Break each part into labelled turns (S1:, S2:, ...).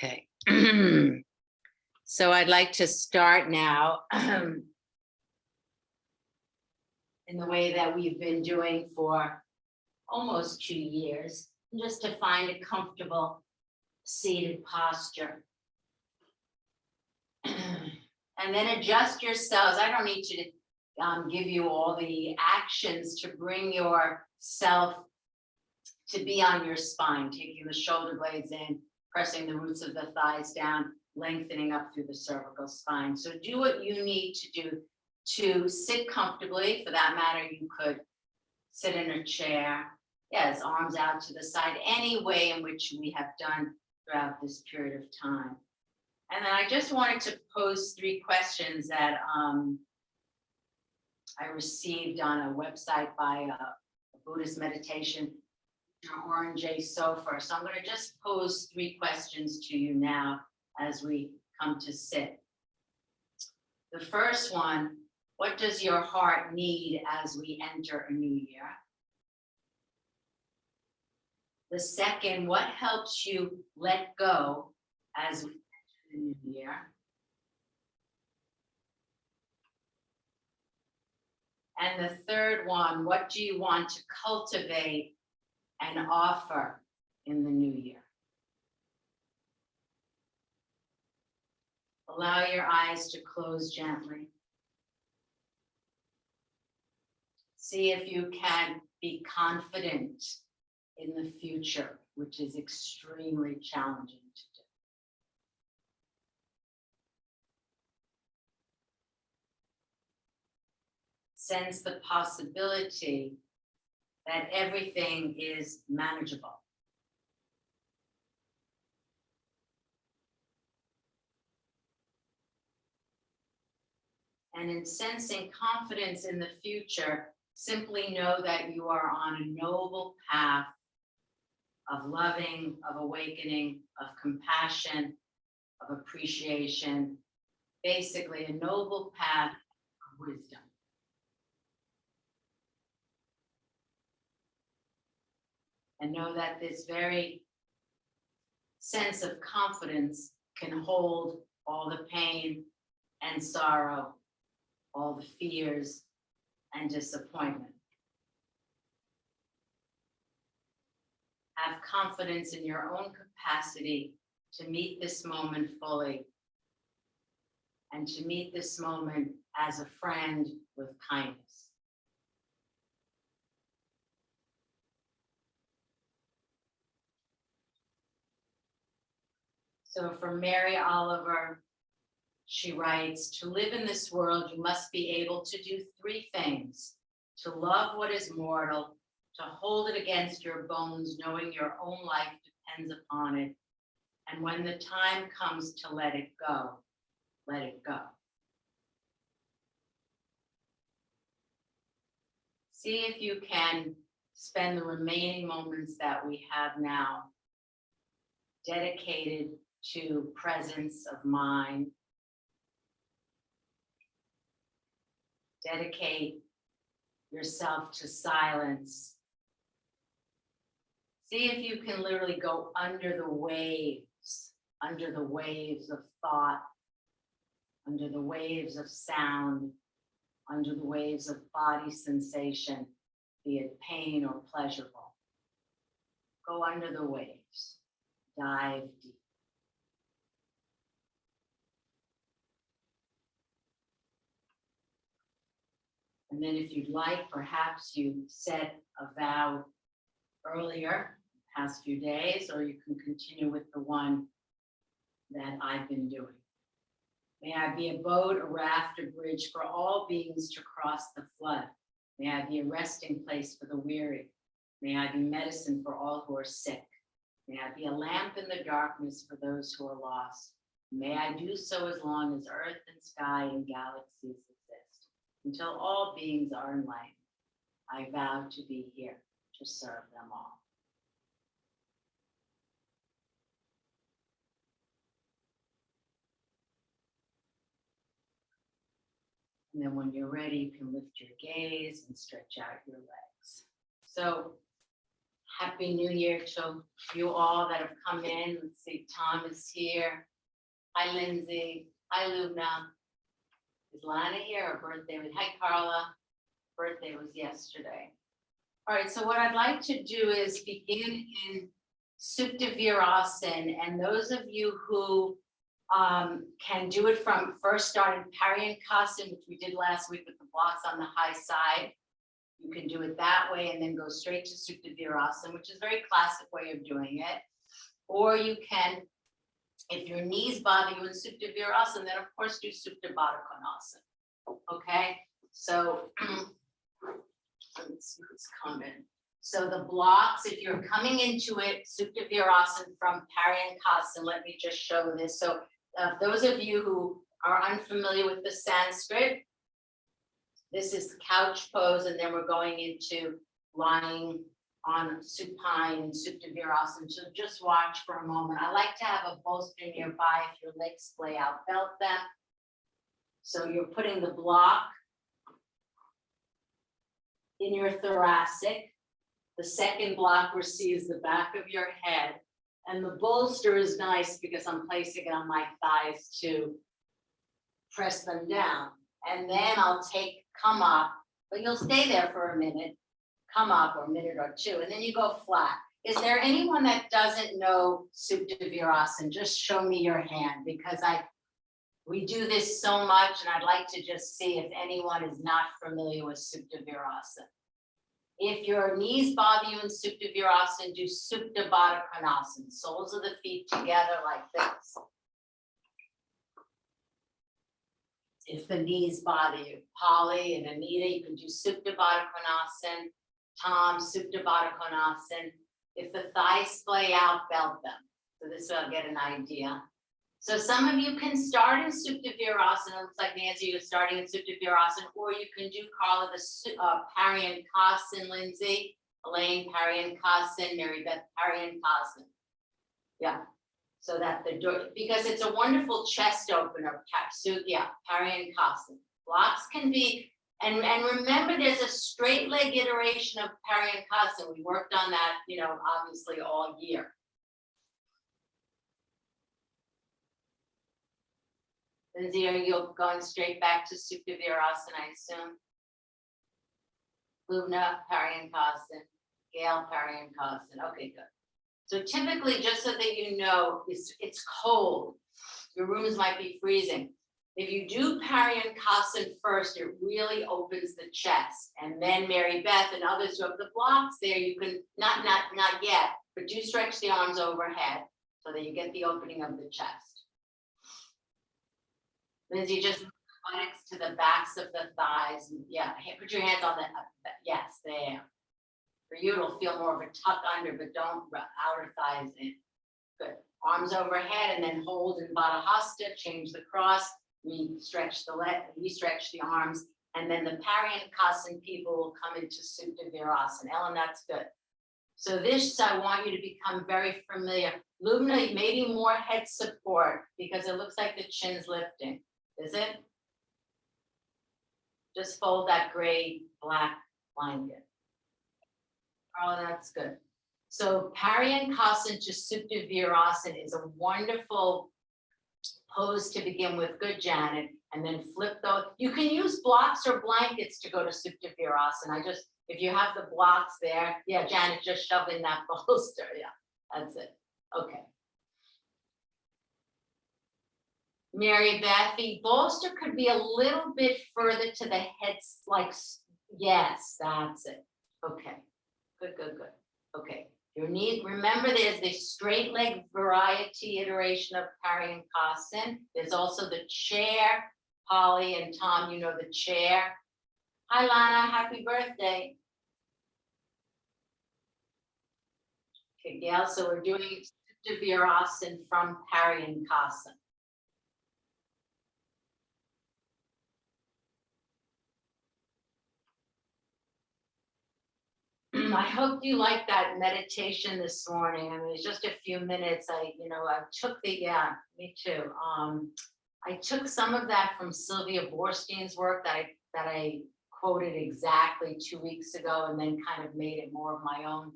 S1: Okay. So I'd like to start now in the way that we've been doing for almost 2 years, just to find a comfortable seated posture. And then adjust yourselves. I don't need to give you all the actions to bring yourself to be on your spine, taking the shoulder blades in, pressing the roots of the thighs down, lengthening up through the cervical spine. So do what you need to do to sit comfortably. For that matter, you could sit in a chair. Yes, arms out to the side, any way in which we have done throughout this period of time. And then I just wanted to pose 3 questions that I received on a website by a Buddhist meditation, Oren J. Sofer. So I'm going to just pose 3 questions to you now as we come to sit. The first one, what does your heart need as we enter a new year? The second, what helps you let go as we enter the new year? And the third one, what do you want to cultivate and offer in the new year? Allow your eyes to close gently. See if you can be confident in the future, which is extremely challenging to do. Sense the possibility that everything is manageable. And in sensing confidence in the future, simply know that you are on a noble path of loving, of awakening, of compassion, of appreciation, basically a noble path of wisdom. And know that this very sense of confidence can hold all the pain and sorrow, all the fears and disappointment. Have confidence in your own capacity to meet this moment fully and to meet this moment as a friend with kindness. So from Mary Oliver, she writes, to live in this world, you must be able to do 3 things: to love what is mortal, to hold it against your bones, knowing your own life depends upon it, and when the time comes to let it go, let it go. See if you can spend the remaining moments that we have now dedicated to presence of mind. Dedicate yourself to silence. See if you can literally go under the waves of thought, under the waves of sound, under the waves of body sensation, be it pain or pleasurable. Go under the waves, dive deep. And then if you'd like, perhaps you set a vow earlier, past few days, or you can continue with the one that I've been doing. May I be a boat, a raft, a bridge for all beings to cross the flood. May I be a resting place for the weary. May I be medicine for all who are sick. May I be a lamp in the darkness for those who are lost. May I do so as long as earth and sky and galaxies exist, until all beings are enlightened. I vow to be here to serve them all. And then when you're ready, you can lift your gaze and stretch out your legs. So Happy New Year to you all that have come in. Let's see, Tom is here. Hi, Lindsay. Hi, Lubna. Is Lana here? Her birthday was, hi, Carla. Birthday was yesterday. All right, so what I'd like to do is begin in Supta Virasana, and those of you who can do it from first start in Paryankasana, which we did last week with the blocks on the high side. You can do it that way and then go straight to Supta Virasana, which is a very classic way of doing it. Or you can, if your knees bother you in Supta Virasana, then of course do Supta Baddha Konasana. Okay, so let's see who's coming. So the blocks, if you're coming into it, Supta Virasana from Paryankasana, let me just show this. So those of you who are unfamiliar with the Sanskrit, this is couch pose, and then we're going into lying on supine, Supta Virasana. So just watch for a moment. I like to have a bolster nearby. If your legs splay out, belt them. So you're putting the block in your thoracic. The second block receives the back of your head. And the bolster is nice because I'm placing it on my thighs to press them down. And then I'll come up, but you'll stay there for a minute, come up, or a minute or two, and then you go flat. Is there anyone that doesn't know Supta Virasana? Just show me your hand, because we do this so much, and I'd like to just see if anyone is not familiar with Supta Virasana. If your knees bother you in Supta Virasana, do Supta Baddha Konasana, soles of the feet together like this. If the knees bother you, Polly and Anita, you can do Supta Baddha Konasana. Tom, Supta Baddha Konasana. If the thighs splay out, belt them. So this way I'll get an idea. So some of you can start in Supta Virasana. Looks like Nancy, you're starting in Supta Virasana, or you can do, Carla, the Paryankasana, Lindsay, Elaine, Paryankasana, Mary Beth, Paryankasana. Yeah. So that the door, because it's a wonderful chest opener, Paryankasana. Blocks can be, and remember, there's a straight leg iteration of Paryankasana. We worked on that, obviously all year. Lindsay, are you going straight back to Supta Virasana, I assume? Lubna, Paryankasana, Gail, Paryankasana. Okay, good. So typically, just so that you know, it's cold. Your rooms might be freezing. If you do Paryankasana first, it really opens the chest. And then Mary Beth and others who have the blocks there, you can, not yet, but do stretch the arms overhead so that you get the opening of the chest. Lindsay, just buttocks to the backs of the thighs. Yeah, put your hands on the, yes, there. For you, it'll feel more of a tuck under, but don't outer thighs in. Good. Arms overhead, and then hold in Baddha Hasta, change the cross, stretch the leg, stretch the arms, and then the Paryankasana people will come into Supta Virasana. Ellen, that's good. So this, I want you to become very familiar. Lubna, maybe more head support, because it looks like the chin's lifting. Is it? Just fold that gray black blanket. Oh, that's good. So Paryankasana to Supta Virasana is a wonderful pose to begin with. Good, Janet. And then flip those. You can use blocks or blankets to go to Supta Virasana. If you have the blocks there, yeah, Janet, just shove in that bolster. Yeah, that's it. Okay. Mary Beth, the bolster could be a little bit further to the head, like, yes, that's it. Okay. Good, good, good. Okay, your knee, remember there's the straight leg variety iteration of Paryankasana. There's also the chair. Polly and Tom, you know the chair. Hi, Lana, happy birthday. Okay, Gail, so we're doing Supta Virasana from Paryankasana. I hope you liked that meditation this morning. I mean, it's just a few minutes. I took me too. I took some of that from Sylvia Boorstein's work that I quoted exactly 2 weeks ago, and then kind of made it more of my own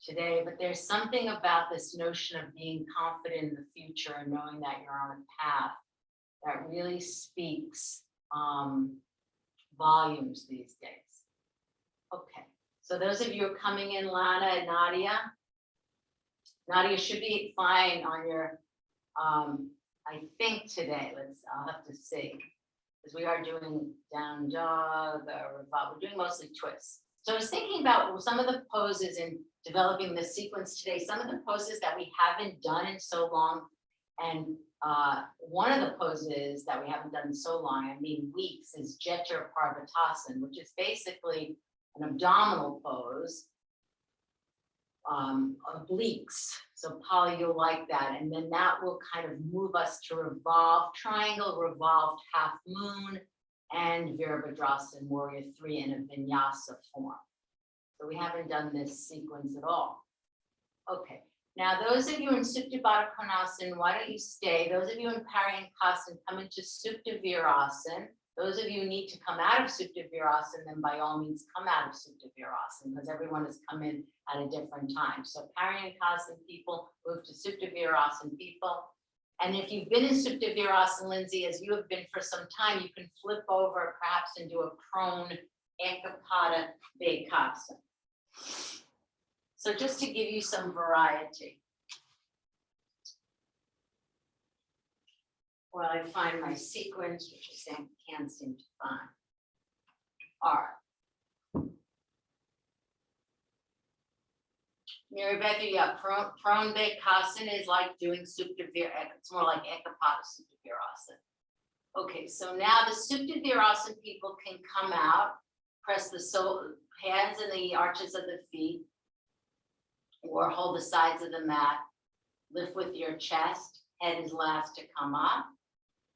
S1: today, but there's something about this notion of being confident in the future and knowing that you're on a path that really speaks volumes these days. Okay, so those of you who are coming in, Lana and Nadia should be fine on your, I think today, I'll have to see, because we are doing down dog, revolve, we're doing mostly twists. So I was thinking about some of the poses in developing the sequence today, some of the poses that we haven't done in so long. And one of the poses that we haven't done in so long, I mean weeks, is Jeta Parvattasana, which is basically an abdominal pose, obliques. So Polly, you'll like that. And then that will kind of move us to revolve triangle, revolved half moon, and Virabhadrasana Warrior 3 in a vinyasa form. So we haven't done this sequence at all. Okay, now those of you in Supta Baddha Konasana, why don't you stay? Those of you in Paryankasana, come into Supta Virasana. Those of you who need to come out of Supta Virasana, then by all means come out of Supta Virasana, because everyone has come in at a different time. So Paryankasana people, move to Supta Virasana people. And if you've been in Supta Virasana, Lindsay, as you have been for some time, you can flip over perhaps and do a prone Ekapada Bekasana. So just to give you some variety. Well, I find my sequence, which I can't seem to find. All right. Mary Rebecca, yeah, prone Bekasana is like doing Supta Virasana. It's more like Ekapada Supta Virasana. Okay, so now the Supta Virasana people can come out, press the hands in the arches of the feet, or hold the sides of the mat, lift with your chest, head is last to come up.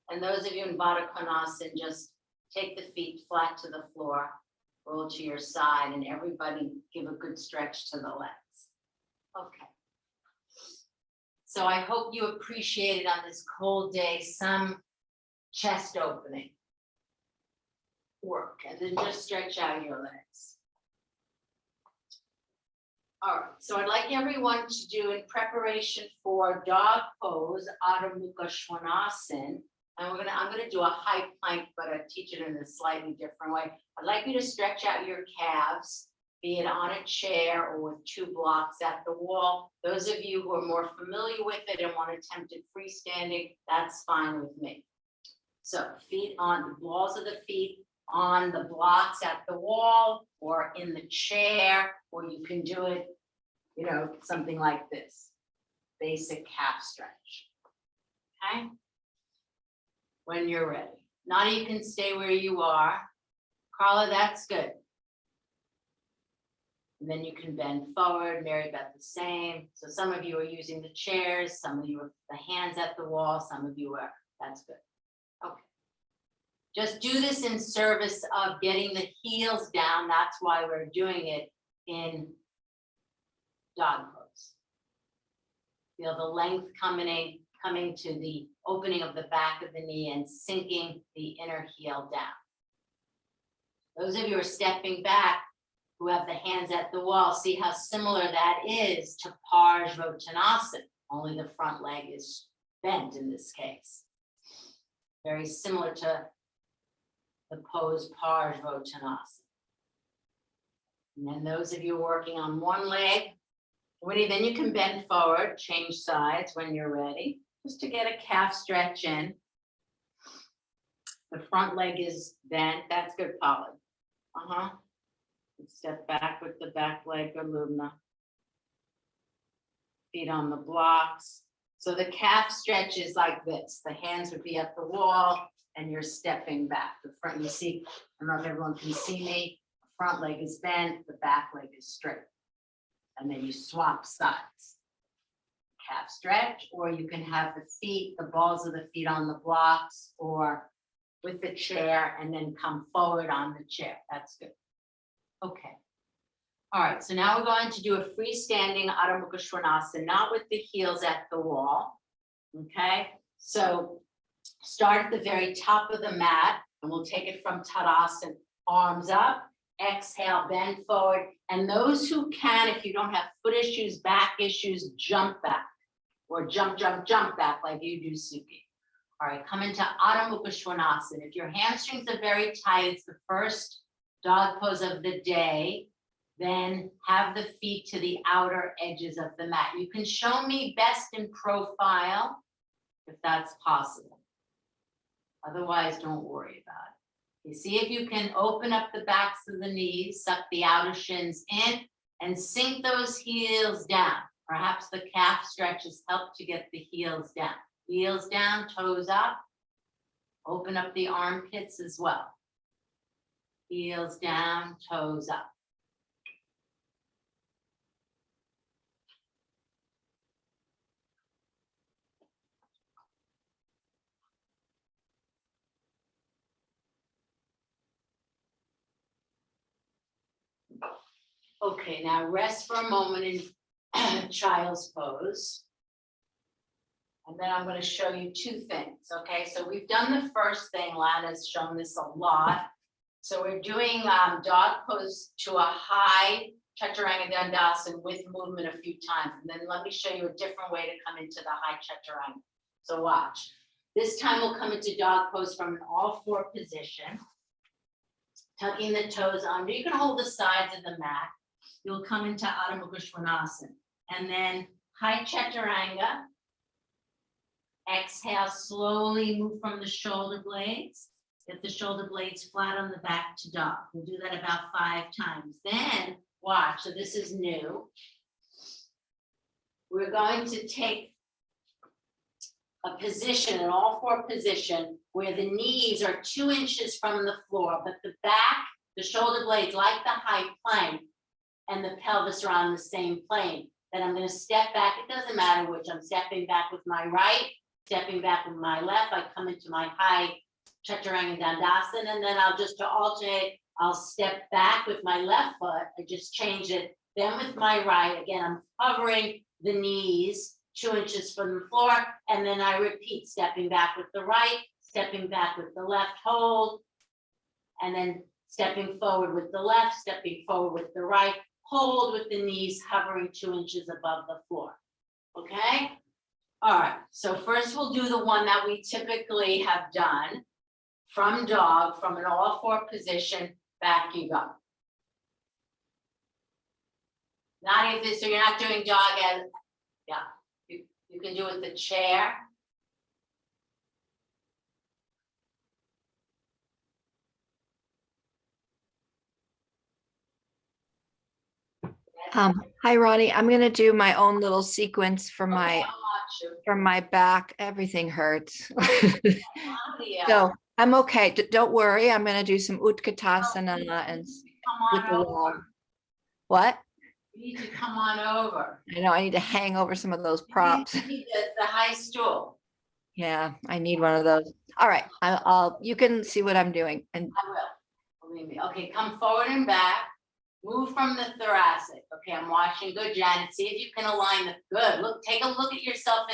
S1: And those of you in Baddha Konasana, just take the feet flat to the floor, roll to your side, and everybody give a good stretch to the legs. Okay. So I hope you appreciated on this cold day some chest opening work, and then just stretch out your legs. All right, so I'd like everyone to do, in preparation for dog pose, Adho Mukha Svanasana, and I'm gonna do a high plank, but I teach it in a slightly different way. I'd like you to stretch out your calves, be it on a chair or with 2 blocks at the wall. Those of you who are more familiar with it and want to attempt it freestanding, that's fine with me. So feet on the balls of the feet on the blocks at the wall or in the chair, or you can do it, you know, something like this, basic calf stretch. Okay. When you're ready. Nadia, you can stay where you are. Carla, that's good. And then you can bend forward. Mary Beth, the same. So some of you are using the chairs, some of you are the hands at the wall, some of you are, that's good. Okay. Just do this in service of getting the heels down. That's why we're doing it in dog pose. Feel the length coming to the opening of the back of the knee and sinking the inner heel down. Those of you who are stepping back, who have the hands at the wall, see how similar that is to Parsvottanasana, only the front leg is bent in this case. Very similar to the pose Parsvottanasana. And then those of you working on one leg, then you can bend forward, change sides when you're ready, just to get a calf stretch in. The front leg is bent, that's good, Polly. Step back with the back leg, Lumna. Feet on the blocks. So the calf stretch is like this. The hands would be at the wall and you're stepping back. The front, you see, I don't know if everyone can see me. The front leg is bent, the back leg is straight. And then you swap sides. Calf stretch, or you can have the feet, the balls of the feet on the blocks, or with the chair and then come forward on the chair. That's good. Okay. All right, so now we're going to do a freestanding Adho Mukha Svanasana, not with the heels at the wall. Okay, so start at the very top of the mat, and we'll take it from Tadasana, arms up, Exhale, bend forward. And those who can, if you don't have foot issues, back issues, jump back. Or jump, jump, jump back like you do, Suki. All right, come into Adho Mukha Svanasana. If your hamstrings are very tight, it's the first dog pose of the day. Then have the feet to the outer edges of the mat. You can show me best in profile if that's possible. Otherwise, don't worry about it. You see if you can open up the backs of the knees, suck the outer shins in, and sink those heels down. Perhaps the calf stretches help to get the heels down. Heels down, toes up. Open up the armpits as well. Heels down, toes up. Okay, now rest for a moment in child's pose. And then I'm going to show you two things, okay? So we've done the first thing, Lana's shown this a lot. So we're doing dog pose to a high Chaturanga Dandasana with movement a few times. And then let me show you a different way to come into the high Chaturanga. So watch. This time we'll come into dog pose from an all-four position. Tucking the toes under. You can hold the sides of the mat. You'll come into Adho Mukha Svanasana. And then high Chaturanga. Exhale, slowly move from the shoulder blades. Get the shoulder blades flat on the back to dog. We'll do that about 5 times. Then watch, so this is new. We're going to take a position, an all-four position, where the knees are 2 inches from the floor, but the back, the shoulder blades, like the high plank, and the pelvis are on the same plane. Then I'm going to step back. It doesn't matter which. I'm stepping back with my right, stepping back with my left. I come into my high Chaturanga Dandasana, and then I'll just to alternate, I'll step back with my left foot. I just change it. Then with my right, again, I'm hovering the knees 2 inches from the floor, and then I repeat, stepping back with the right, stepping back with the left, hold, and then stepping forward with the left, stepping forward with the right, hold with the knees hovering 2 inches above the floor. Okay? All right, so first we'll do the one that we typically have done from dog, from an all-four position, back you go. Not if this, so you're not doing dog as, yeah, you can do it with the chair.
S2: Hi, Ronnie. I'm going to do my own little sequence for
S1: Okay,
S2: my back. Everything hurts.
S1: yeah.
S2: So I'm okay. Don't worry. I'm going to do some Utkatasana and
S1: Come on over.
S2: What?
S1: You need to come on over.
S2: I know I need to hang over some of those props.
S1: You need the high stool.
S2: Yeah, I need one of those. All right. You can see what I'm doing. And
S1: I will. Believe me. Okay, come forward and back. Move from the thoracic. Okay, I'm watching. Good, Janet. See if you can align the good. Look, take a look at yourself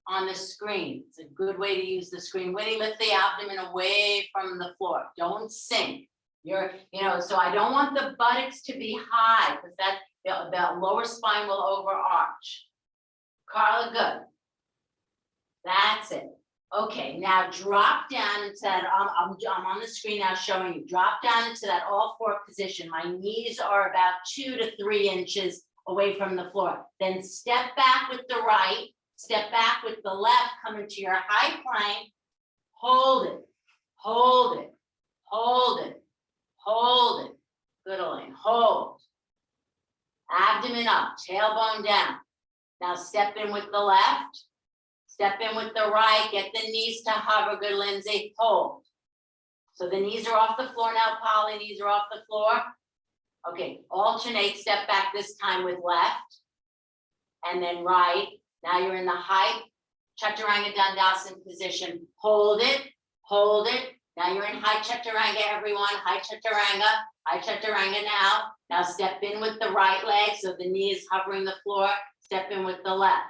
S1: on the screen. It's a good way to use the screen. When you lift the abdomen away from the floor. Don't sink. So I don't want the buttocks to be high because that lower spine will overarch. Carla, good. That's it. Okay, now drop down into that. I'm on the screen now showing you. Drop down into that all-four position. My knees are about 2 to 3 inches away from the floor. Then step back with the right, step back with the left, come into your high plank. Hold it, hold it, hold it, hold it. Good, Elaine. Hold. Abdomen up, tailbone down. Now step in with the left. Step in with the right, get the knees to hover, good, Lindsay, hold. So the knees are off the floor now, Polly, knees are off the floor. Okay, alternate, step back this time with left, and then right. Now you're in the high Chaturanga Dandasana position. Hold it, hold it. Now you're in high Chaturanga, everyone, high Chaturanga now. Now step in with the right leg, so the knee is hovering the floor. Step in with the left.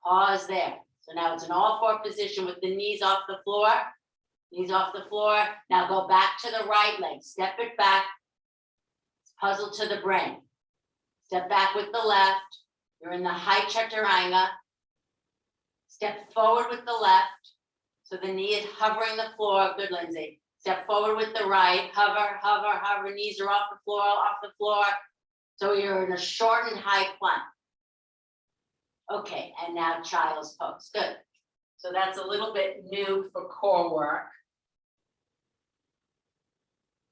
S1: Pause there. So now it's an all-four position with the knees off the floor. Knees off the floor. Now go back to the right leg. Step it back. puzzle to the brain. Step back with the left. You're in the high chaturanga. Step forward with the left. So the knee is hovering the floor. Good, Lindsay. Step forward with the right. Hover, hover, hover. Knees are off the floor, off the floor. So you're in a shortened high plank. Okay, and now child's pose. Good. So that's a little bit new for core work.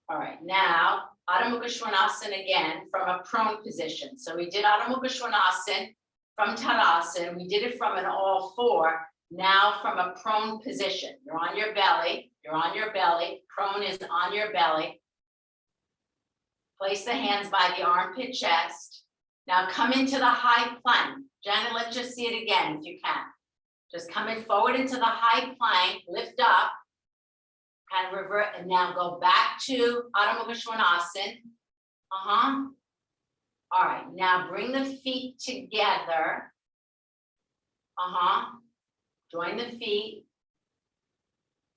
S1: All right, now Adho Mukha Svanasana again from a prone position. So we did Adho Mukha Svanasana from Tadasana. We did it from an all four. Now from a prone position. You're on your belly. You're on your belly. Prone is on your belly. Place the hands by the armpit chest. Now come into the high plank. Janet, let's just see it again if you can. Just coming forward into the high plank, lift up, kind of revert, and now go back to Adho Mukha Svanasana. All right, now bring the feet together. Join the feet.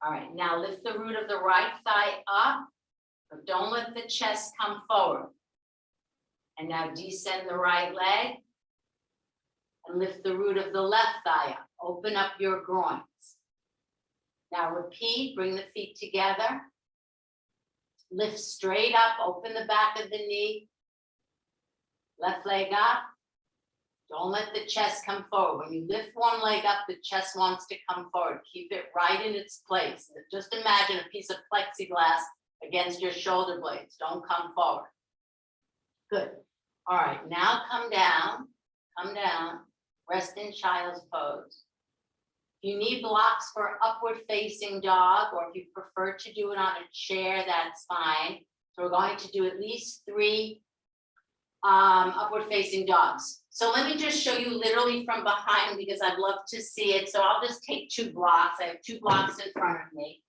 S1: All right, now lift the root of the right thigh up, but don't let the chest come forward. And now descend the right leg and lift the root of the left thigh up. Open up your groins. Now repeat, bring the feet together. Lift straight up, open the back of the knee. Left leg up. Don't let the chest come forward. When you lift one leg up, the chest wants to come forward. Keep it right in its place. Just imagine a piece of plexiglass against your shoulder blades. Don't come forward. Good. All right, now come down, rest in child's pose. If you need blocks for upward facing dog, or if you prefer to do it on a chair, that's fine. So we're going to do at least 3 upward facing dogs. So let me just show you literally from behind because I'd love to see it. So I'll just take 2 blocks. I have 2 blocks in front of me.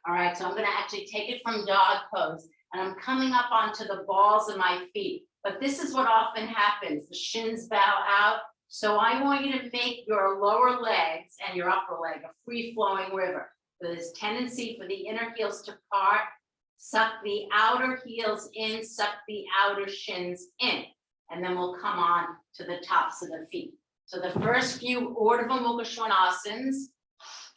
S1: All right, so I'm gonna actually take it from dog pose and I'm coming up onto the balls of my feet. But this is what often happens. The shins bow out. So I want you to make your lower legs and your upper leg a free-flowing river. So there's tendency for the inner heels to part. Suck the outer heels in, suck the outer shins in. And then we'll come on to the tops of the feet. So the first few Urdhva Mukha Svanasans.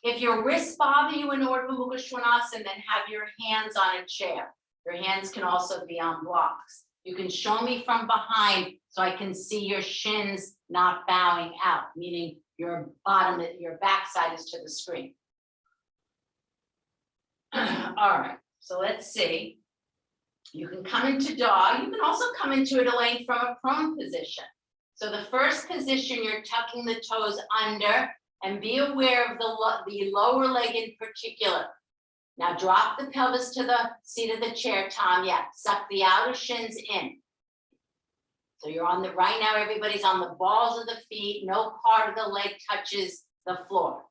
S1: If your wrists bother you in Urdhva Mukha Svanasana, then have your hands on a chair. Your hands can also be on blocks. You can show me from behind so I can see your shins not bowing out, meaning your backside is to the screen. All right, so let's see. You can come into dog. You can also come into it, Elaine, from a prone position. So the first position, you're tucking the toes under and be aware of the lower leg in particular. Now drop the pelvis to the seat of the chair, Tom. Yeah, suck the outer shins in. So you're on the, right now everybody's on the balls of the feet. No part of the leg touches the floor.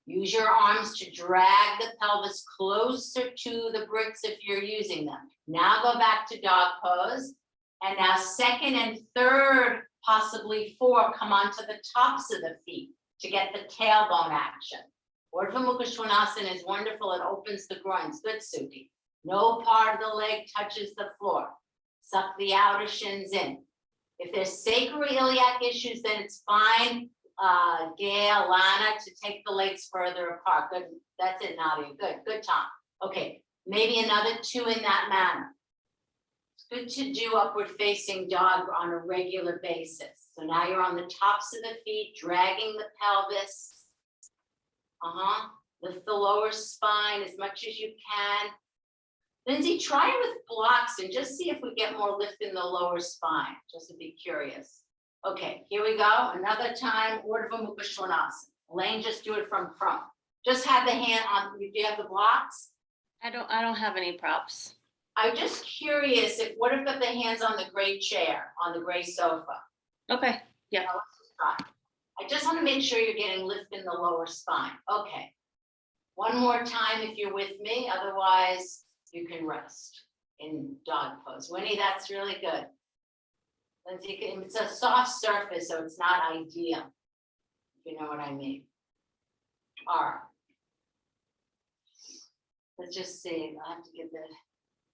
S1: Use your arms to drag the pelvis closer to the bricks if you're using them. Now go back to dog pose. And now second and third, possibly 4, come onto the tops of the feet to get the tailbone action. Urdhva Mukha Svanasana is wonderful. It opens the groins. Good, Suki. No part of the leg touches the floor. Suck the outer shins in. If there's sacroiliac issues, then it's fine. Gail, Lana, to take the legs further apart. Good. That's it, Nadia. Good. Good, Tom. Okay. Maybe another 2 in that manner. It's good to do upward facing dog on a regular basis. So now you're on the tops of the feet, dragging the pelvis. Lift the lower spine as much as you can. Lindsay, try it with blocks and just see if we get more lift in the lower spine, just to be curious. Okay, here we go. Another time, Urdhva Mukha Svanasana. Elaine, just do it from front. Just have the hand on, do you have the blocks?
S3: I don't have any props.
S1: I'm just curious if, what if I put the hands on the gray chair, on the gray sofa?
S3: Okay, yeah.
S1: Now, let's just try. I just want to make sure you're getting lift in the lower spine. Okay. One more time if you're with me, otherwise you can rest in dog pose. Winnie, that's really good. Lindsay, it's a soft surface, so it's not ideal, if you know what I mean. All right. Let's just see. I have to get the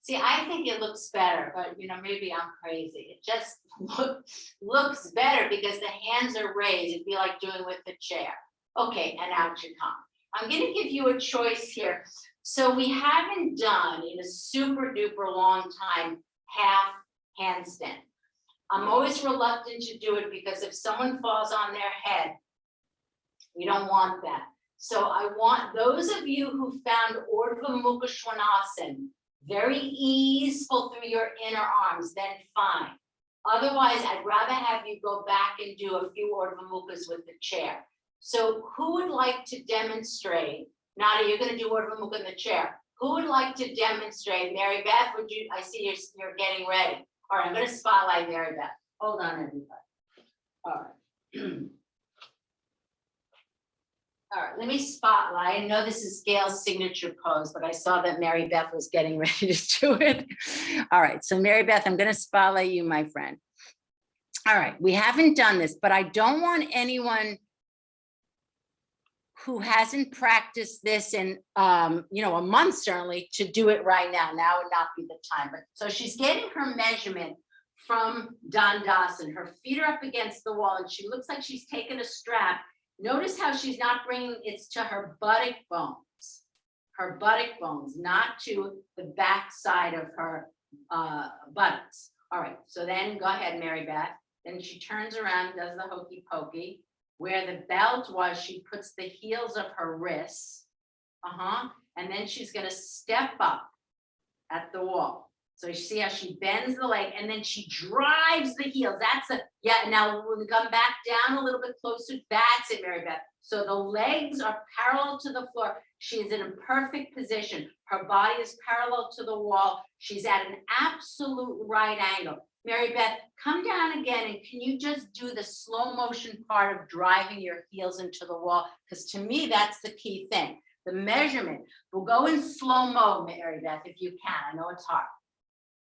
S1: See, I think it looks better, but maybe I'm crazy. It just looks better because the hands are raised. It'd be like doing with the chair. Okay, and out you come. I'm gonna give you a choice here. So we haven't done in a super duper long time half handstand. I'm always reluctant to do it because if someone falls on their head, we don't want that. So I want those of you who found Urdhva Mukha Svanasana very easeful through your inner arms, then fine. Otherwise, I'd rather have you go back and do a few Urdhva Mukhas with the chair. So who would like to demonstrate? Nadia, you're gonna do Urdhva Mukha in the chair. Who would like to demonstrate? Mary Beth, would you, I see you're getting ready. All right, I'm gonna spotlight Mary Beth. Hold on, everybody. All right. All right, let me spotlight. I know this is Gail's signature pose, but I saw that Mary Beth was getting ready to do it. All right, so Mary Beth, I'm gonna spotlight you, my friend. All right, we haven't done this, but I don't want anyone who hasn't practiced this in a month certainly to do it right now. Now would not be the time. But so she's getting her measurement from Dandasana. Her feet are up against the wall and she looks like she's taken a strap. Notice how she's not bringing it to her buttock bones, not to the back side of her buttocks. All right, so then go ahead, Mary Beth. Then she turns around, does the hokey pokey. Where the belt was, she puts the heels of her wrists. And then she's gonna step up at the wall. So you see how she bends the leg and then she drives the heels. Now we'll come back down a little bit closer. That's it, Mary Beth. So the legs are parallel to the floor. She is in a perfect position. Her body is parallel to the wall. She's at an absolute right angle. Mary Beth, come down again and can you just do the slow motion part of driving your heels into the wall? Because to me, that's the key thing. The measurement. We'll go in slow-mo, Mary Beth, if you can. I know it's hard.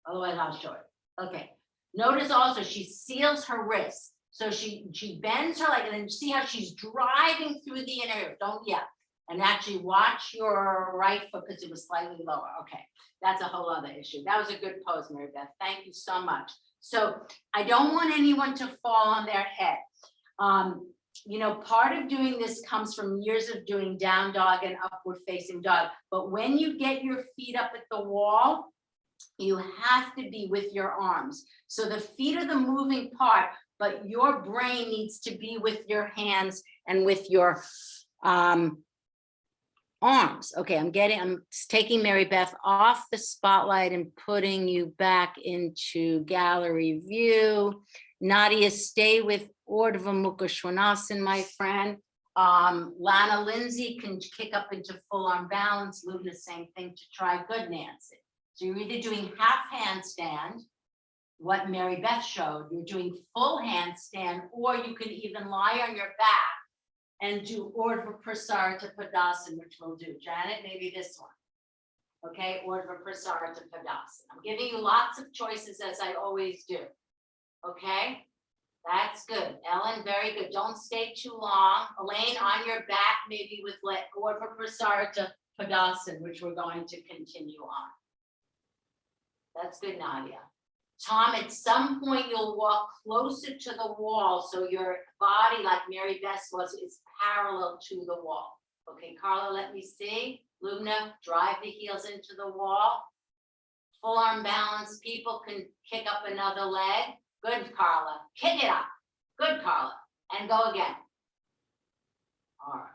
S1: Otherwise, I'll show it. Okay. Notice also she seals her wrists. So she bends her leg and then see how she's driving through the inner ear. Don't yell. And actually watch your right foot because it was slightly lower. Okay. That's a whole other issue. That was a good pose, Mary Beth. Thank you so much. So I don't want anyone to fall on their head. Part of doing this comes from years of doing down dog and upward facing dog. But when you get your feet up at the wall, you have to be with your arms. So the feet are the moving part, but your brain needs to be with your hands and with your arms. Okay, I'm taking Mary Beth off the spotlight and putting you back into gallery view. Nadia, stay with Urdhva Mukha Svanasana, my friend. Lana Lindsay can kick up into full arm balance. Luna, same thing to try. Good, Nancy. So you're either doing half handstand, what Mary Beth showed, you're doing full handstand, or you can even lie on your back and do Urdhva Prasarita Padasana, which we'll do. Janet, maybe this one. Okay, Urdhva Prasarita Padasana. I'm giving you lots of choices as I always do. Okay, that's good. Ellen, very good. Don't stay too long. Elaine, on your back, maybe with Urdhva Prasarita Padasana, which we're going to continue on. That's good, Nadia. Tom, at some point you'll walk closer to the wall so your body, like Mary Beth was, is parallel to the wall. Okay, Carla, let me see. Luna, drive the heels into the wall. Full arm balance, people can kick up another leg. Good, Carla. Kick it up. Good, Carla. And go again. All right.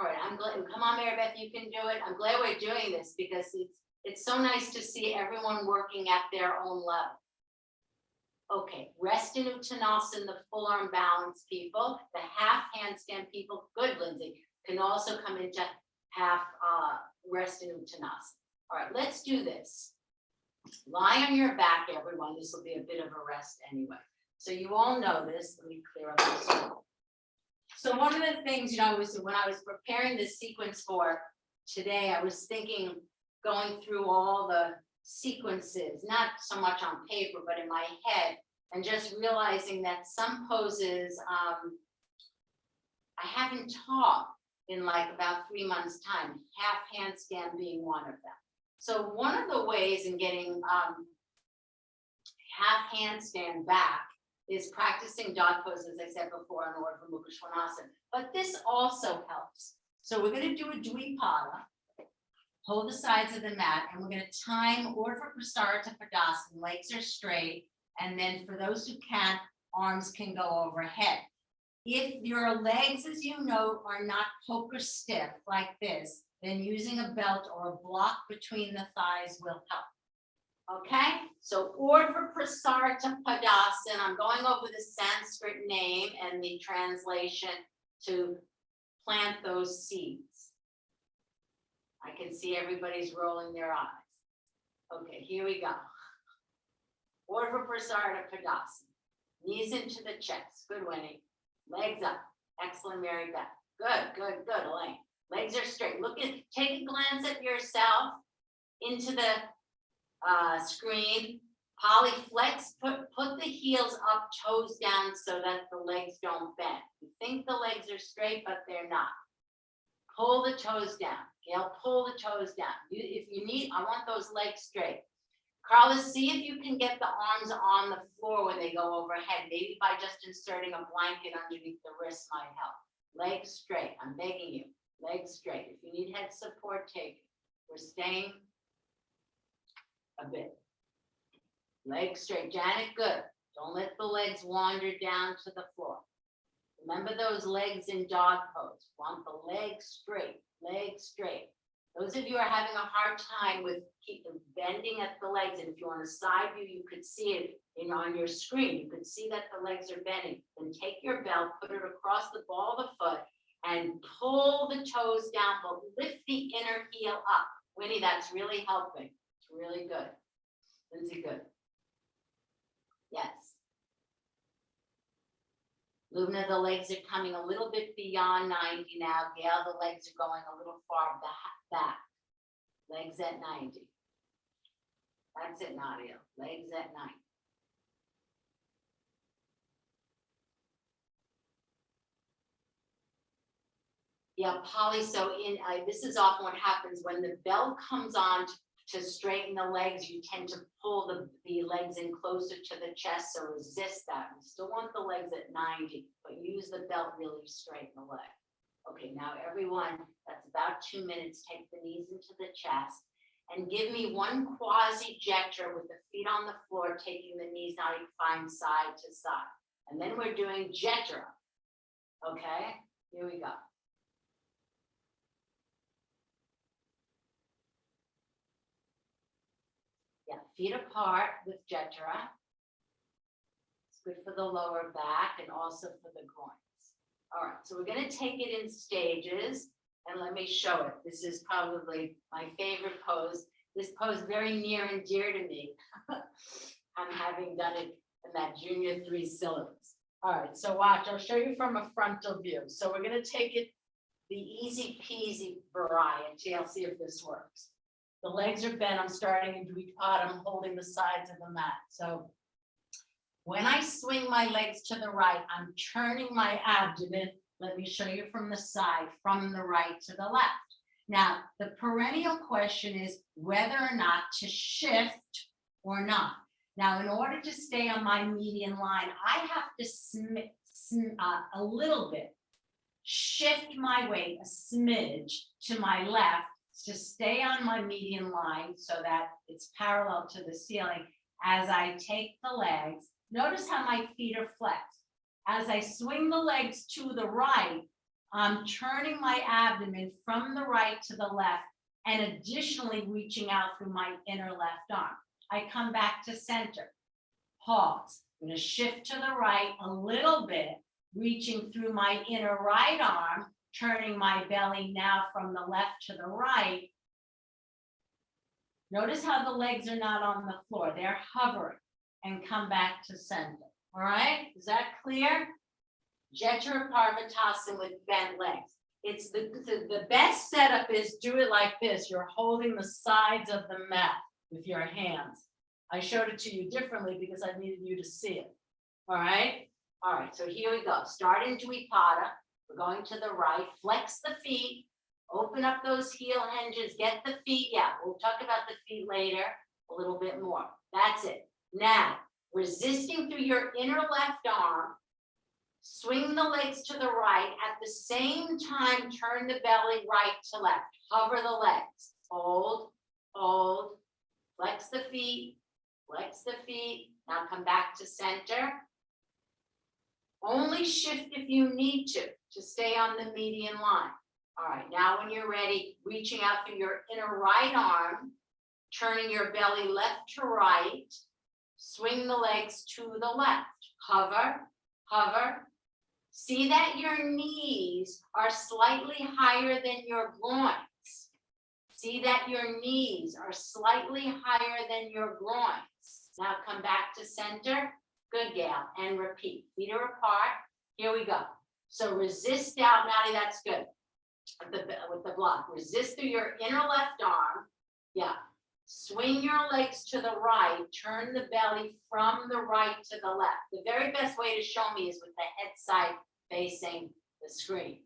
S1: All right, I'm glad. Come on, Mary Beth, you can do it. I'm glad we're doing this because it's so nice to see everyone working at their own level. Okay, rest in Uttanasana, the full arm balance people, the half handstand people, good, Lindsay, can also come into half rest in Uttanasana. All right, let's do this. Lie on your back, everyone. This will be a bit of a rest anyway. So you all know this. Let me clear up this one. So one of the things, was when I was preparing this sequence for today, I was thinking, going through all the sequences, not so much on paper, but in my head, and just realizing that some poses I haven't taught in like about 3 months time, half handstand being one of them. So one of the ways in getting half handstand back is practicing dog pose, as I said before, in order for Mukha Svanasana. But this also helps. So we're going to do a Dvipada. Hold the sides of the mat, and we're going to time Urdhva Prasarita Padasana. Legs are straight, and then for those who can't, arms can go overhead. If your legs, as you know, are not poker stiff like this, then using a belt or a block between the thighs will help. Okay, so Urdhva Prasarita Padasana. I'm going over the Sanskrit name and the translation to plant those seeds. I can see everybody's rolling their eyes. Okay, here we go. Urdhva Prasarita Padasana. Knees into the chest. Good, Winnie. Legs up. Excellent, Mary Beth. Good, good, good, Elaine. Legs are straight. Look at, take a glance at yourself into the screen. Polly flex, put the heels up, toes down so that the legs don't bend. You think the legs are straight, but they're not. Pull the toes down. Gail, pull the toes down. If you need, I want those legs straight. Carla, see if you can get the arms on the floor when they go overhead. Maybe by just inserting a blanket underneath the wrist might help. Legs straight. I'm begging you. Legs straight. If you need head support, take it. We're staying a bit. Legs straight. Janet, good. Don't let the legs wander down to the floor. Remember those legs in dog pose. Want the legs straight. Legs straight. Those of you who are having a hard time with bending at the legs, and if you're on a side view, you could see it on your screen. You could see that the legs are bending. Then take your belt, put it across the ball of the foot, and pull the toes down, but lift the inner heel up. Winnie, that's really helping. It's really good. Lindsay, good. Yes. Luna, the legs are coming a little bit beyond 90 now. Gail, the legs are going a little far back. Legs at 90. That's it, Nadia. Legs at 90. Yeah, Polly, so this is often what happens when the bell comes on to straighten the legs, you tend to pull the legs in closer to the chest, so resist that. We still want the legs at 90, but use the belt really to straighten the leg. Okay, now everyone, that's about 2 minutes. Take the knees into the chest and give me one quasi Jetra with the feet on the floor, taking the knees now inclined side to side. And then we're doing Jetra. Okay, here we go. Yeah, feet apart with Jetra. It's good for the lower back and also for the groins. All right, so we're going to take it in stages, and let me show it. This is probably my favorite pose. This pose very near and dear to me. I'm having done it in that junior 3 syllabus. All right, so watch, I'll show you from a frontal view. So we're going to take it the easy peasy variety. I'll see if this works. The legs are bent. I'm starting in Dvipada. I'm holding the sides of the mat. So when I swing my legs to the right, I'm turning my abdomen. Let me show you from the side, from the right to the left. Now, the perennial question is whether or not to shift or not. Now, in order to stay on my median line, I have to a little bit shift my weight a smidge to my left to stay on my median line so that it's parallel to the ceiling as I take the legs. Notice how my feet are flexed. As I swing the legs to the right, I'm turning my abdomen from the right to the left and additionally reaching out through my inner left arm. I come back to center, pause. I'm going to shift to the right a little bit, reaching through my inner right arm, turning my belly now from the left to the right. Notice how the legs are not on the floor. They're hovering, and come back to center. All right, is that clear? Jetra Parvatasana with bent legs. It's the best setup is do it like this. You're holding the sides of the mat with your hands. I showed it to you differently because I needed you to see it. All right. All right. So here we go. Start in Dvipada. We're going to the right. Flex the feet. Open up those heel hinges, get the feet, yeah, we'll talk about the feet later a little bit more. That's it. Now, resisting through your inner left arm, swing the legs to the right. At the same time, turn the belly right to left. Hover the legs. Hold, hold, flex the feet, flex the feet. Now come back to center. Only shift if you need to stay on the median line. All right, now when you're ready, reaching out through your inner right arm, turning your belly left to right, swing the legs to the left. Hover, hover. See that your knees are slightly higher than your groins. See that your knees are slightly higher than your groins. Now come back to center. Good, Gail, and repeat. Feet are apart. Here we go. So resist down, Maddie, that's good. With the block. Resist through your inner left arm. Yeah. Swing your legs to the right. Turn the belly from the right to the left. The very best way to show me is with the head side facing the screen.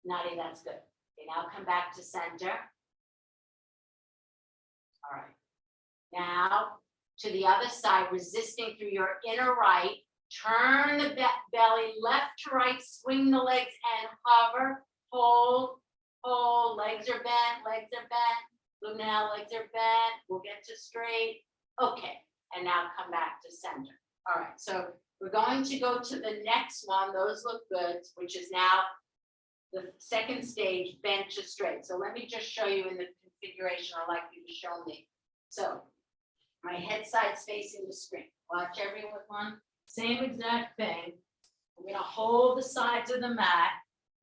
S1: Nadia, that's good. Okay, now come back to center. All right. Now to the other side, resisting through your inner right. Turn the belly left to right. Swing the legs and hover. Hold, hold. Legs are bent. Legs are bent. Lunel, legs are bent. We'll get to straight. Okay. And now come back to center. All right. So we're going to go to the next one. Those look good, which is now the second stage, bent to straight. So let me just show you in the configuration I'd like you to show me. So my head side's facing the screen. Watch everyone. Same exact thing. I'm going to hold the sides of the mat.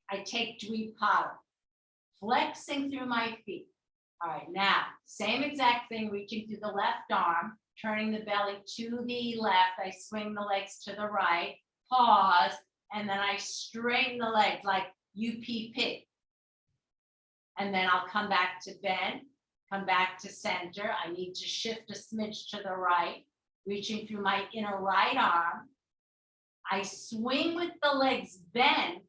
S1: I take Dvipada, flexing through my feet. All right, now, same exact thing, reaching through the left arm, turning the belly to the left. I swing the legs to the right, pause, and then I straighten the legs like UPP. And then I'll come back to bend, come back to center. I need to shift a smidge to the right, reaching through my inner right arm. I swing with the legs bent,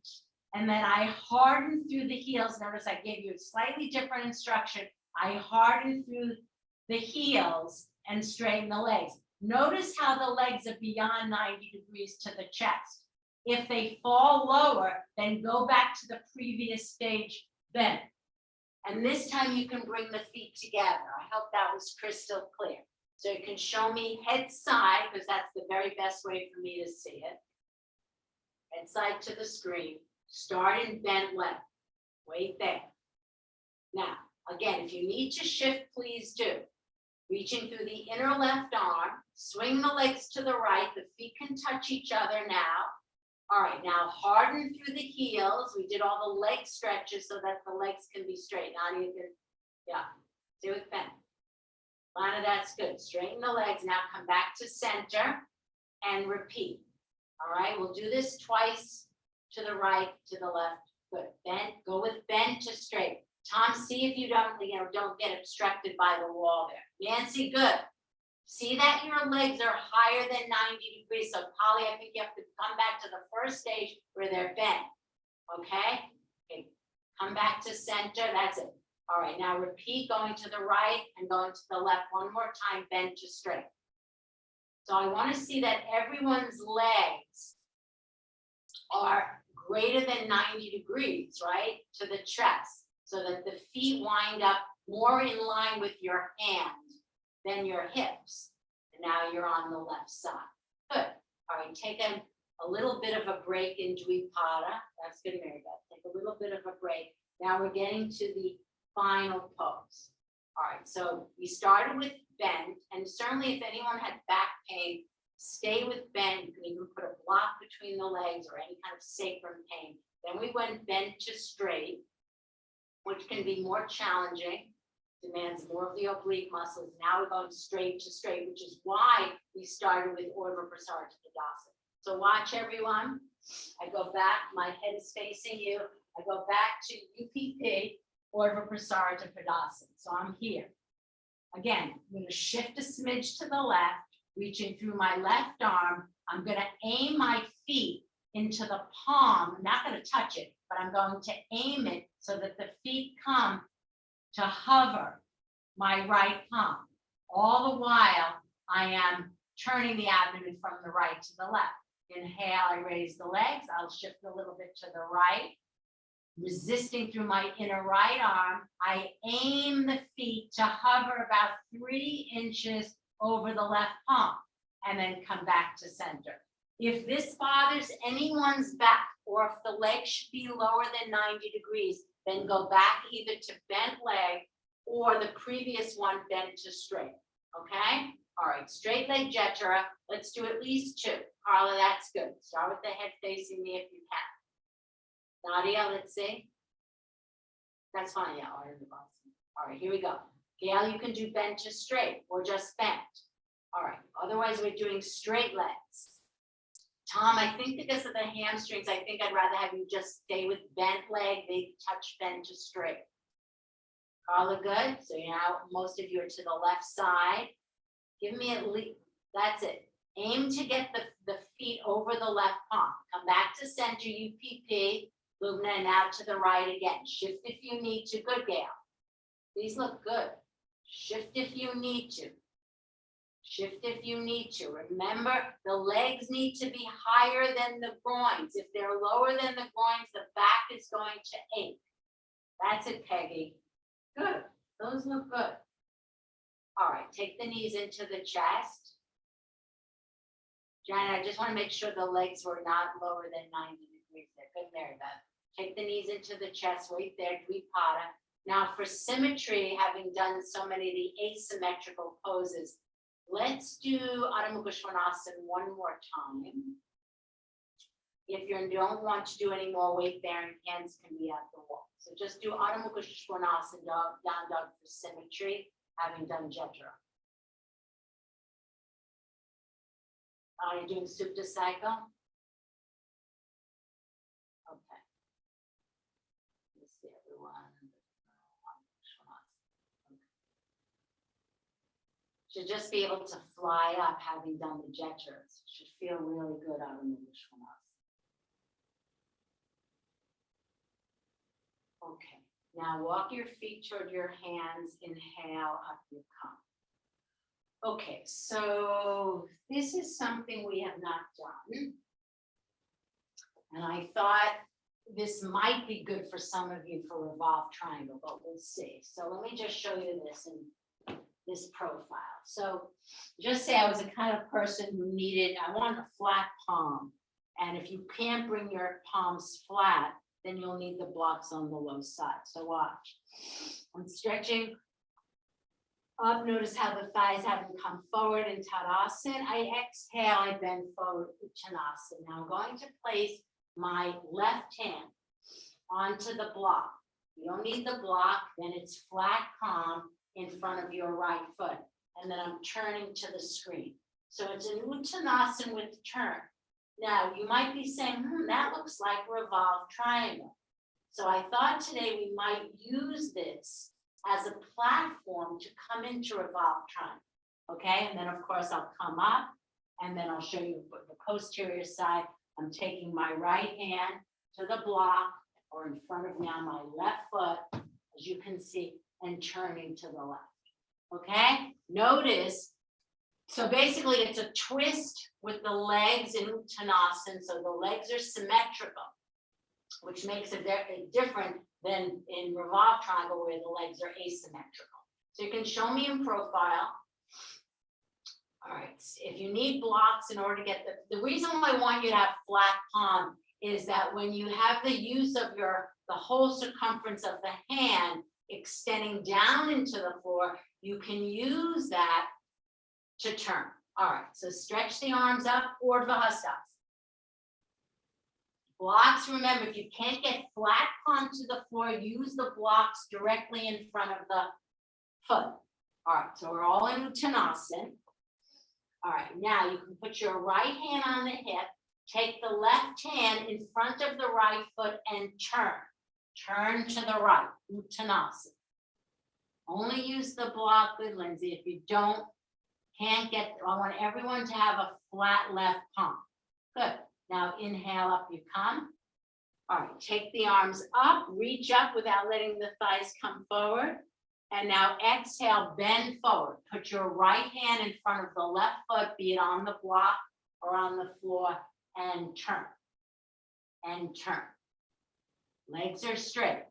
S1: and then I harden through the heels. Notice I gave you a slightly different instruction. I harden through the heels and straighten the legs. Notice how the legs are beyond 90 degrees to the chest. If they fall lower, then go back to the previous stage bend. And this time you can bring the feet together. I hope that was crystal clear. So you can show me head side, because that's the very best way for me to see it. Head side to the screen. Start in bent left. Wait there. Now, again, if you need to shift, please do. Reaching through the inner left arm, swing the legs to the right. The feet can touch each other now. All right, now harden through the heels. We did all the leg stretches so that the legs can be straight. Now you can, yeah, do it bent. Lana, that's good. Straighten the legs. Now come back to center and repeat. All right, we'll do this twice. To the right, to the left. Good. Bend, go with bend to straight. Tom, see if you don't get obstructed by the wall there. Nancy, good. See that your legs are higher than 90 degrees. So Polly, I think you have to come back to the first stage where they're bent. Okay? Okay. Come back to center. That's it. All right, now repeat going to the right and going to the left one more time, bend to straight. So I want to see that everyone's legs are greater than 90 degrees, right, to the chest, so that the feet wind up more in line with your hand than your hips. And now you're on the left side. Good. All right, take a little bit of a break in Dvipada. That's good, Mary Beth. Take a little bit of a break. Now we're getting to the final pose. All right, so we started with bend, and certainly if anyone had back pain, stay with bend. You can even put a block between the legs or any kind of sacrum pain. Then we went bend to straight, which can be more challenging, demands more of the oblique muscles. Now we're going straight to straight, which is why we started with Urdhva Prasarita Tadasana. So watch everyone. I go back, my head is facing you. I go back to UPP, Urdhva Prasarita Tadasana. So I'm here. Again, I'm going to shift a smidge to the left. Reaching through my left arm, I'm going to aim my feet into the palm. I'm not going to touch it, but I'm going to aim it so that the feet come to hover my right palm. All the while, I am turning the abdomen from the right to the left. Inhale, I raise the legs. I'll shift a little bit to the right. Resisting through my inner right arm, I aim the feet to hover about 3 inches over the left palm and then come back to center. If this bothers anyone's back, or if the leg should be lower than 90 degrees, then go back either to bent leg or the previous one bent to straight, okay? All right, straight leg Jethro. Let's do at least 2. Carla, that's good. Start with the head facing me if you can. Nadia, let's see. That's fine, yeah, all right, here we go. Gail, you can do bent to straight or just bent. All right, otherwise we're doing straight legs. Tom, I think because of the hamstrings, I think I'd rather have you just stay with bent leg, they touch bent to straight. Carla, good? So now most of you are to the left side. Give me at least, that's it. Aim to get the feet over the left palm. Come back to center, UPP. Lubna, and out to the right again. Shift if you need to. Good, Gail. These look good. Shift if you need to. Shift if you need to. Remember, the legs need to be higher than the groins. If they're lower than the groins, the back is going to ache. That's it, Peggy. Good. Those look good. All right, take the knees into the chest. Janet, I just want to make sure the legs were not lower than 90 degrees. There. Good, Mary Beth. Take the knees into the chest, wait there, Dvipada. Now for symmetry, having done so many of the asymmetrical poses, let's do Adho Mukha Svanasana one more time. If you don't want to do any more weight bearing, hands can be at the wall. So just do Adho Mukha Svanasana, down dog for symmetry, having done Jethro. Are you doing Supta Cycle? Okay. Let's see everyone. Should just be able to fly up having done the Jetras. Should feel really good out in the Vishwanatha. Okay, now walk your feet toward your hands. Inhale, up you come. Okay, so this is something we have not done. And I thought this might be good for some of you for revolved triangle, but we'll see. So let me just show you this in this profile. So just say I was the kind of person who needed, I want a flat palm. And if you can't bring your palms flat, then you'll need the blocks on the low side. So watch. I'm stretching up. Notice how the thighs haven't come forward in Tadasana. I exhale, I bend forward, Uttanasana. Now I'm going to place my left hand onto the block. You don't need the block, then it's flat palm in front of your right foot. And then I'm turning to the screen. So it's an Uttanasana with turn. Now you might be saying, that looks like revolved triangle. So I thought today we might use this as a platform to come into revolved triangle. Okay, and then of course I'll come up and then I'll show you the posterior side. I'm taking my right hand to the block or in front of now my left foot, as you can see, and turning to the left. Okay, notice, so basically it's a twist with the legs in Uttanasana, so the legs are symmetrical, which makes it very different than in revolved triangle where the legs are asymmetrical. So you can show me in profile. All right, if you need blocks in order to get the reason why I want you to have flat palm is that when you have the use of the whole circumference of the hand extending down into the floor, you can use that to turn. All right, so stretch the arms up, Urdhva Hastas. Blocks, remember, if you can't get flat palm to the floor, use the blocks directly in front of the foot. All right, so we're all in Uttanasana. All right, now you can put your right hand on the hip, take the left hand in front of the right foot and turn. Turn to the right, Uttanasana. Only use the block, good, Lindsay. If you can't get, I want everyone to have a flat left palm. Good. Now inhale, up you come. All right, take the arms up, reach up without letting the thighs come forward. And now exhale, bend forward. Put your right hand in front of the left foot, be it on the block or on the floor, and turn. And turn. Legs are straight,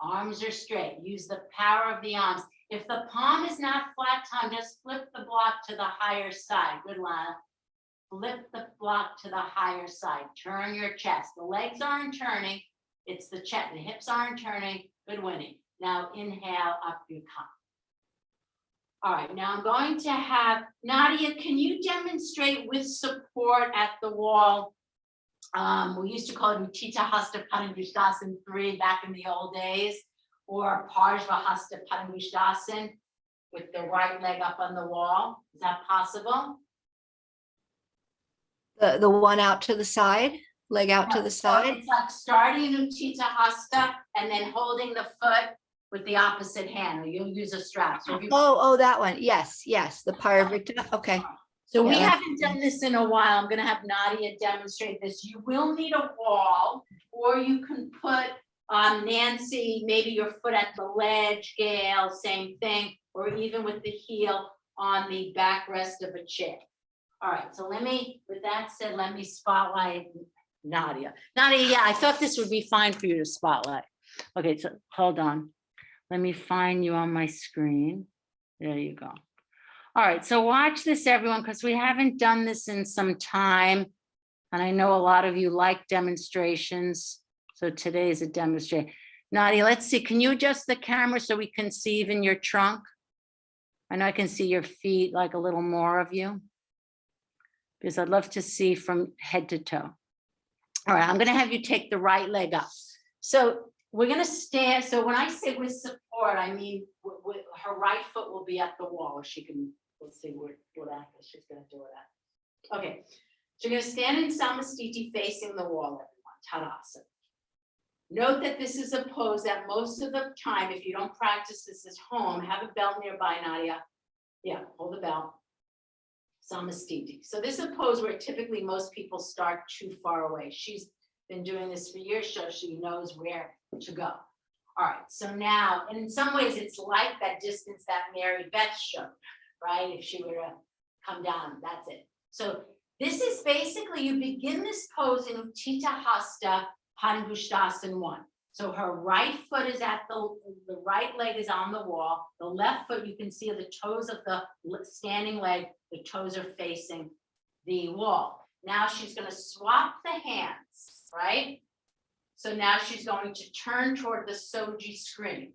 S1: arms are straight. Use the power of the arms. If the palm is not flat tongue, just flip the block to the higher side. Good, Lana. Flip the block to the higher side. Turn your chest. The legs aren't turning. It's the chest. The hips aren't turning. Good, Winnie. Now inhale, up you come. All right, now I'm going to have Nadia, can you demonstrate with support at the wall? We used to call it Utthita Hasta Padangusthasana 3 back in the old days, or Parsva Hasta Padangusthasana with the right leg up on the wall. Is that possible?
S2: The one out to the side, leg out to the
S1: So
S2: side.
S1: it's like starting Utthita Hasta and then holding the foot with the opposite hand, or you'll use a strap. So if you
S2: Oh, that one. Yes, the Parivrtta. Okay.
S1: So we
S2: Yeah.
S1: haven't done this in a while. I'm gonna have Nadia demonstrate this. You will need a wall, or you can put Nancy, maybe your foot at the ledge, Gail, same thing, or even with the heel on the backrest of a chair. All right, so with that said, let me spotlight Nadia. Nadia, yeah, I thought this would be fine for you to spotlight. Okay, so hold on. Let me find you on my screen. There you go. All right, so watch this, everyone, because we haven't done this in some time. And I know a lot of you like demonstrations. So today is a demonstration. Nadia, let's see, can you adjust the camera so we can see even your trunk? I know I can see your feet, like a little more of you, because I'd love to see from head to toe. All right, I'm gonna have you take the right leg up. So we're gonna stand, so when I say with support, I mean, her right foot will be at the wall, or she can, let's see what angle she's gonna do it at. Okay, so you're gonna stand in Samasthiti facing the wall, everyone, Tadasana. Note that this is a pose that most of the time, if you don't practice this at home, have a belt nearby, Nadia. Yeah, hold the belt. Samasthiti. So this is a pose where typically most people start too far away. She's been doing this for years, so she knows where to go. All right, so now, and in some ways it's like that distance that Mary Beth showed, right? If she were to come down, that's it. So this is basically, you begin this pose in Utthita Hasta Padangusthasana 1. So her right foot is at the right leg is on the wall. The left foot, you can see the toes of the standing leg, the toes are facing the wall. Now she's going to swap the hands, right? So now she's going to turn toward the Soji screen.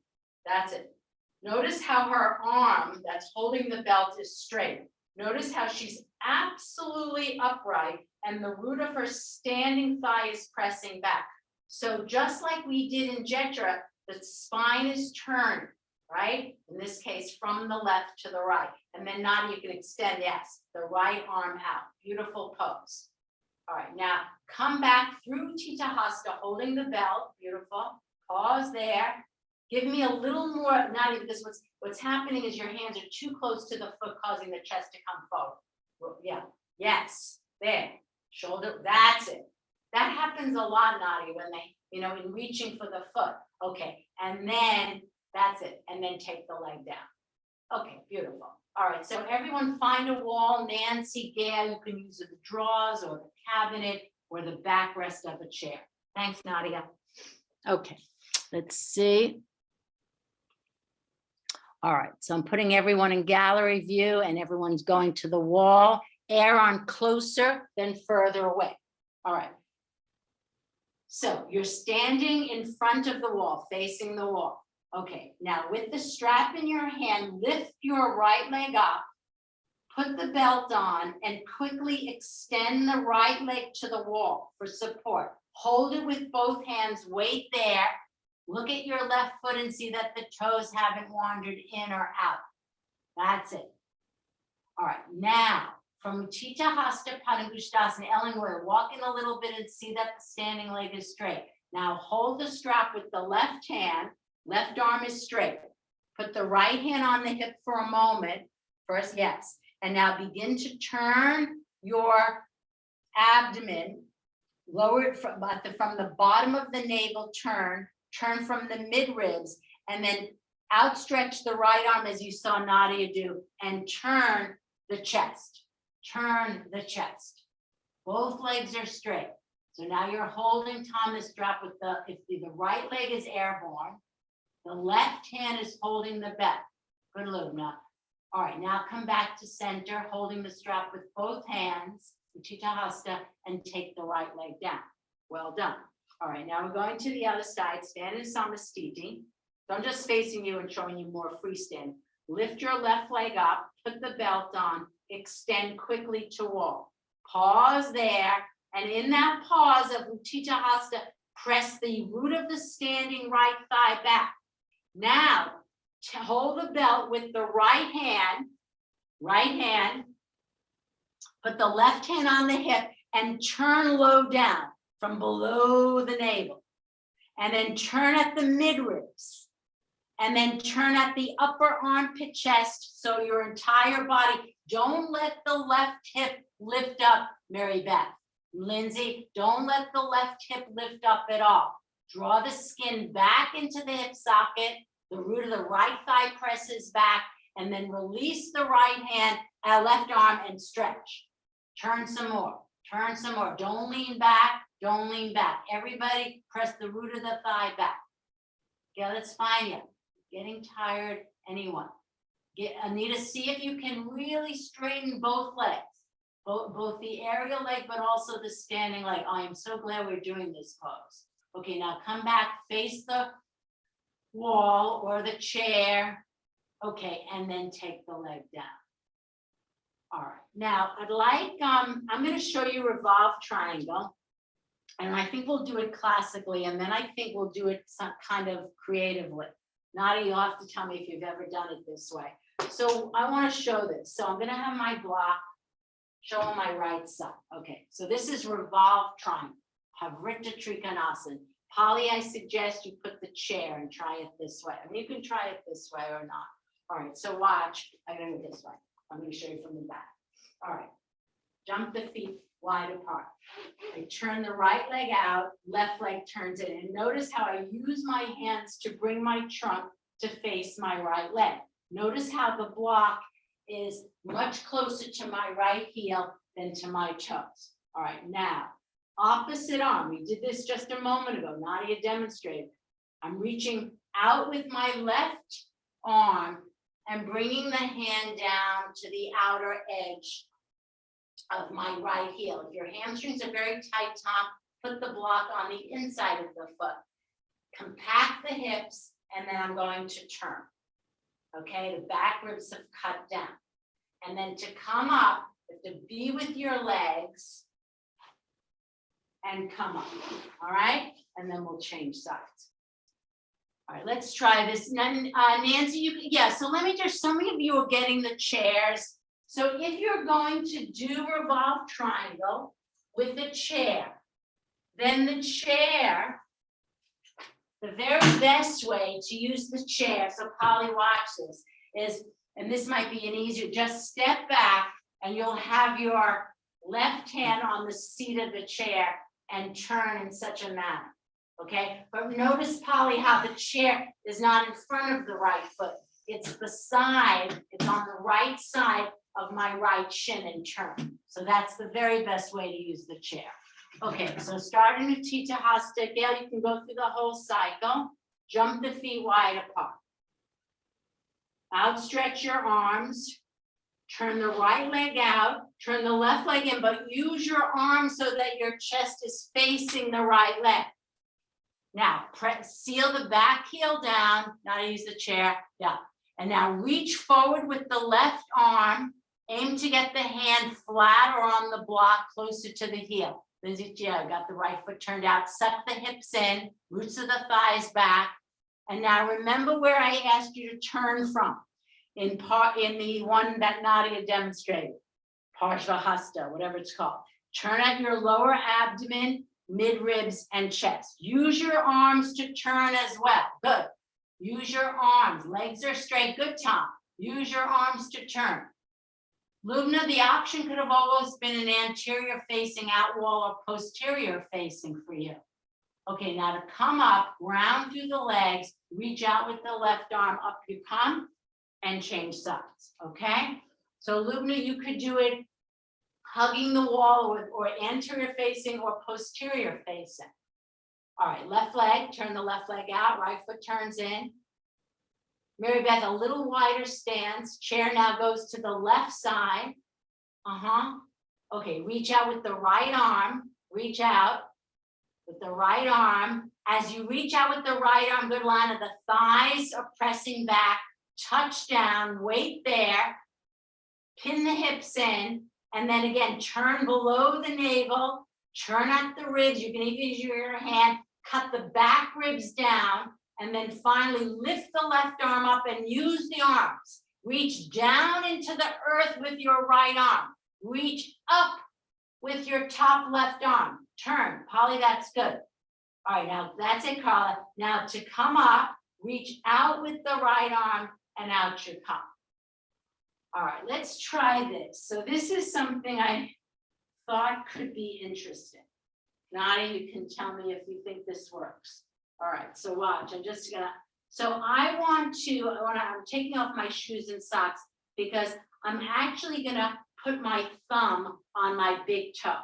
S1: That's it. Notice how her arm that's holding the belt is straight. Notice how she's absolutely upright and the root of her standing thigh is pressing back. So just like we did in Jetra, the spine is turned, right? In this case, from the left to the right. And then Nadia, you can extend, yes, the right arm out. Beautiful pose. All right, now come back through Utthita Hasta, holding the belt. Beautiful. Pause there. Give me a little more, Nadia, because what's happening is your hands are too close to the foot, causing the chest to come forward. Well, yeah, yes, there. Shoulder, that's it. That happens a lot, Nadia, when they, in reaching for the foot. Okay, and then that's it. And then take the leg down. Okay, beautiful. All right, so everyone find a wall. Nancy, Gail, you can use the drawers or the cabinet or the backrest of a chair. Thanks, Nadia. Okay, let's see. All right, so I'm putting everyone in gallery view and everyone's going to the wall. Air on closer than further away. All right. So you're standing in front of the wall, facing the wall. Okay, now with the strap in your hand, lift your right leg up, put the belt on, and quickly extend the right leg to the wall for support. Hold it with both hands, wait there. Look at your left foot and see that the toes haven't wandered in or out. That's it. All right, now from Utthita Hasta Padangusthasana, Ellen, we're walking a little bit and see that the standing leg is straight. Now hold the strap with the left hand, left arm is straight. Put the right hand on the hip for a moment. First, yes. And now begin to turn your abdomen lower it from, from the bottom of the navel, turn from the mid ribs, and then outstretch the right arm as you saw Nadia do, and turn the chest. Turn the chest. Both legs are straight. So now you're holding Thomas drop with if the right leg is airborne, the left hand is holding the belt. Good, Lubna. All right, now come back to center, holding the strap with both hands, Utthita Hasta, and take the right leg down. Well done. All right, now we're going to the other side, stand in Samastiti. So I'm just facing you and showing you more freestand. Lift your left leg up, put the belt on, extend quickly to wall. Pause there, and in that pause of Utthita Hasta, press the root of the standing right thigh back. Now, to hold the belt with the right hand, put the left hand on the hip and turn low down from below the navel. And then turn at the midribs. And then turn at the upper armpit chest, so your entire body. Don't let the left hip lift up, Mary Beth. Lindsay, don't let the left hip lift up at all. Draw the skin back into the hip socket. The root of the right thigh presses back, and then release the right hand, left arm, and stretch. Turn some more. Turn some more. Don't lean back. Don't lean back. Everybody press the root of the thigh back. Yeah, that's fine. Yeah. Getting tired, anyone. Anita, see if you can really straighten both legs. Both the aerial leg, but also the standing leg. I am so glad we're doing this pose. Okay, now come back, face the wall or the chair. Okay, and then take the leg down. All right, now I'd like, I'm going to show you revolve triangle. And I think we'll do it classically, and then I think we'll do it some kind of creatively. Nadia, you'll have to tell me if you've ever done it this way. So I want to show this. So I'm going to have my block show on my right side. Okay, so this is revolve triangle, Parivrtta Trikonasana. Polly, I suggest you put the chair and try it this way. I mean, you can try it this way or not. All right, so watch. I'm going to go this way. I'm going to show you from the back. All right, jump the feet wide apart. I turn the right leg out, left leg turns in. And notice how I use my hands to bring my trunk to face my right leg. Notice how the block is much closer to my right heel than to my toes. All right, now, opposite arm. We did this just a moment ago. Nadia demonstrated. I'm reaching out with my left arm and bringing the hand down to the outer edge of my right heel. If your hamstrings are very tight, Tom, put the block on the inside of the foot. Compact the hips, and then I'm going to turn. Okay, the back ribs have cut down. And then to come up, you have to be with your legs and come up. All right, and then we'll change sides. All right, let's try this. Nancy, so let me just, some of you are getting the chairs. So if you're going to do revolve triangle with a chair, then the chair, the very best way to use the chair, so Polly, watch this, is, and this might be an easier, just step back and you'll have your left hand on the seat of the chair and turn in such a manner, okay? But notice, Polly, how the chair is not in front of the right foot. It's the side, it's on the right side of my right shin and turn. So that's the very best way to use the chair. Okay, so starting with Utthita Hasta, Gail, you can go through the whole cycle. Jump the feet wide apart. Outstretch your arms. Turn the right leg out. Turn the left leg in, but use your arms so that your chest is facing the right leg. Now, seal the back heel down. Now use the chair. Yeah. And now reach forward with the left arm. Aim to get the hand flat or on the block closer to the heel. Yeah, got the right foot turned out. Suck the hips in, roots of the thighs back. And now remember where I asked you to turn from in the one that Nadia demonstrated, Parsvahasta, whatever it's called. Turn at your lower abdomen, mid ribs, and chest. Use your arms to turn as well. Good. Use your arms. Legs are straight. Good, Tom. Use your arms to turn. Lubna, the option could have always been an anterior facing out wall or posterior facing for you. Okay, now to come up, ground through the legs, reach out with the left arm, up you come, and change sides, okay? So Lubna, you could do it hugging the wall or anterior facing or posterior facing. All right, left leg, turn the left leg out, right foot turns in. Mary Beth, a little wider stance, chair now goes to the left side. Okay, reach out with the right arm, reach out with the right arm. As you reach out with the right arm, good line of the thighs are pressing back, touch down, weight there, pin the hips in, and then again, turn below the navel, turn at the ribs. You can even use your hand, cut the back ribs down, and then finally lift the left arm up and use the arms. Reach down into the earth with your right arm. Reach up with your top left arm. Turn, Polly, that's good. All right, now that's it, Carla. Now to come up, reach out with the right arm and out you come. All right, let's try this. So this is something I thought could be interesting. Nadia, you can tell me if you think this works. All right, so watch, I'm just gonna, so I'm taking off my shoes and socks because I'm actually gonna put my thumb on my big toe.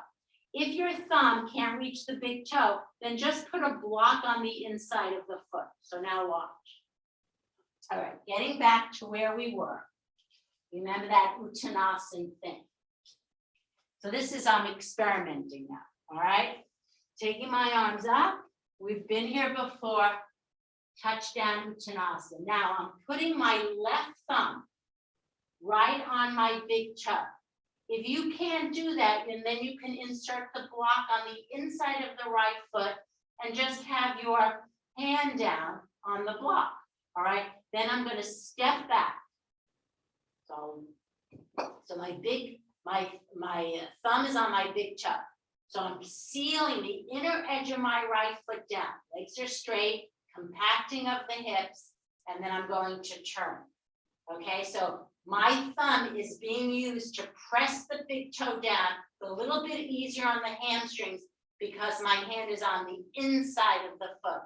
S1: If your thumb can't reach the big toe, then just put a block on the inside of the foot. So now watch. All right, getting back to where we were. Remember that Uttanasana thing. So this is, I'm experimenting now, all right? Taking my arms up. We've been here before, touchdown Uttanasana. Now I'm putting my left thumb right on my big toe. If you can't do that, and then you can insert the block on the inside of the right foot and just have your hand down on the block, all right? Then I'm gonna step back. So my thumb is on my big toe. So I'm sealing the inner edge of my right foot down. Legs are straight, compacting of the hips, and then I'm going to turn. Okay, so my thumb is being used to press the big toe down a little bit easier on the hamstrings because my hand is on the inside of the foot.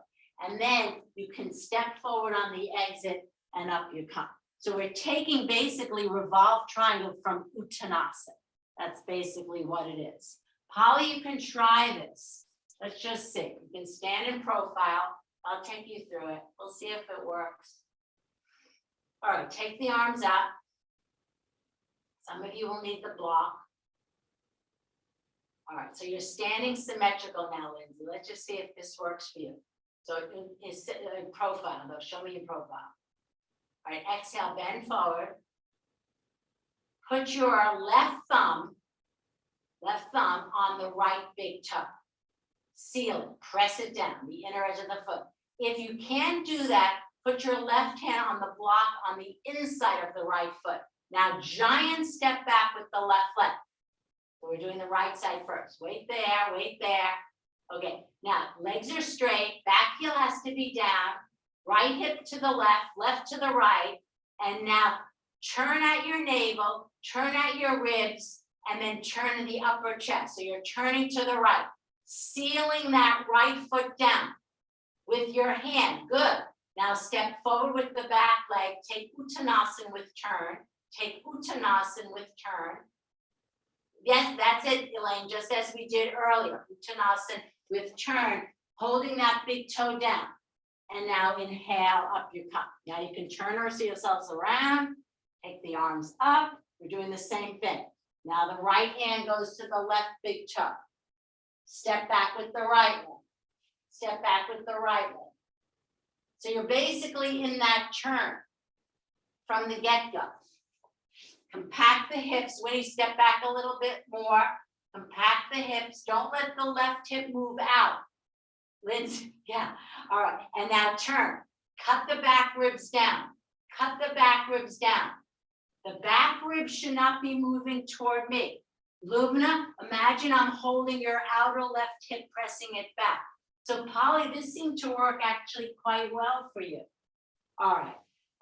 S1: And then you can step forward on the exit and up you come. So we're taking basically revolved triangle from Uttanasana. That's basically what it is. Polly, you can try this. Let's just see. You can stand in profile. I'll take you through it. We'll see if it works. All right, take the arms up. Some of you will need the block. All right, so you're standing symmetrical now, Lindsay. Let's just see if this works for you. So in profile, though, show me your profile. All right, exhale, bend forward. Put your left thumb on the right big toe. Seal it, press it down, the inner edge of the foot. If you can't do that, put your left hand on the block on the inside of the right foot. Now, giant step back with the left leg. So we're doing the right side first. Wait there, wait there. Okay, now legs are straight, back heel has to be down, right hip to the left, left to the right. And now turn at your navel, turn at your ribs, and then turn to the upper chest. So you're turning to the right, sealing that right foot down with your hand. Good. Now step forward with the back leg, take Uttanasana with turn, take Uttanasana with turn. Yes, that's it, Elaine, just as we did earlier. Uttanasana with turn, holding that big toe down. And now inhale, up you come. Now you can turn yourselves around, take the arms up. We're doing the same thing. Now the right hand goes to the left big toe. Step back with the right one. Step back with the right one. So you're basically in that turn from the get-go. Compact the hips. When you step back a little bit more, compact the hips. Don't let the left hip move out. Lindsay, yeah. All right. And now turn. Cut the back ribs down. Cut the back ribs down. The back ribs should not be moving toward me. Lubna, imagine I'm holding your outer left hip, pressing it back. So Polly, this seemed to work actually quite well for you. All right.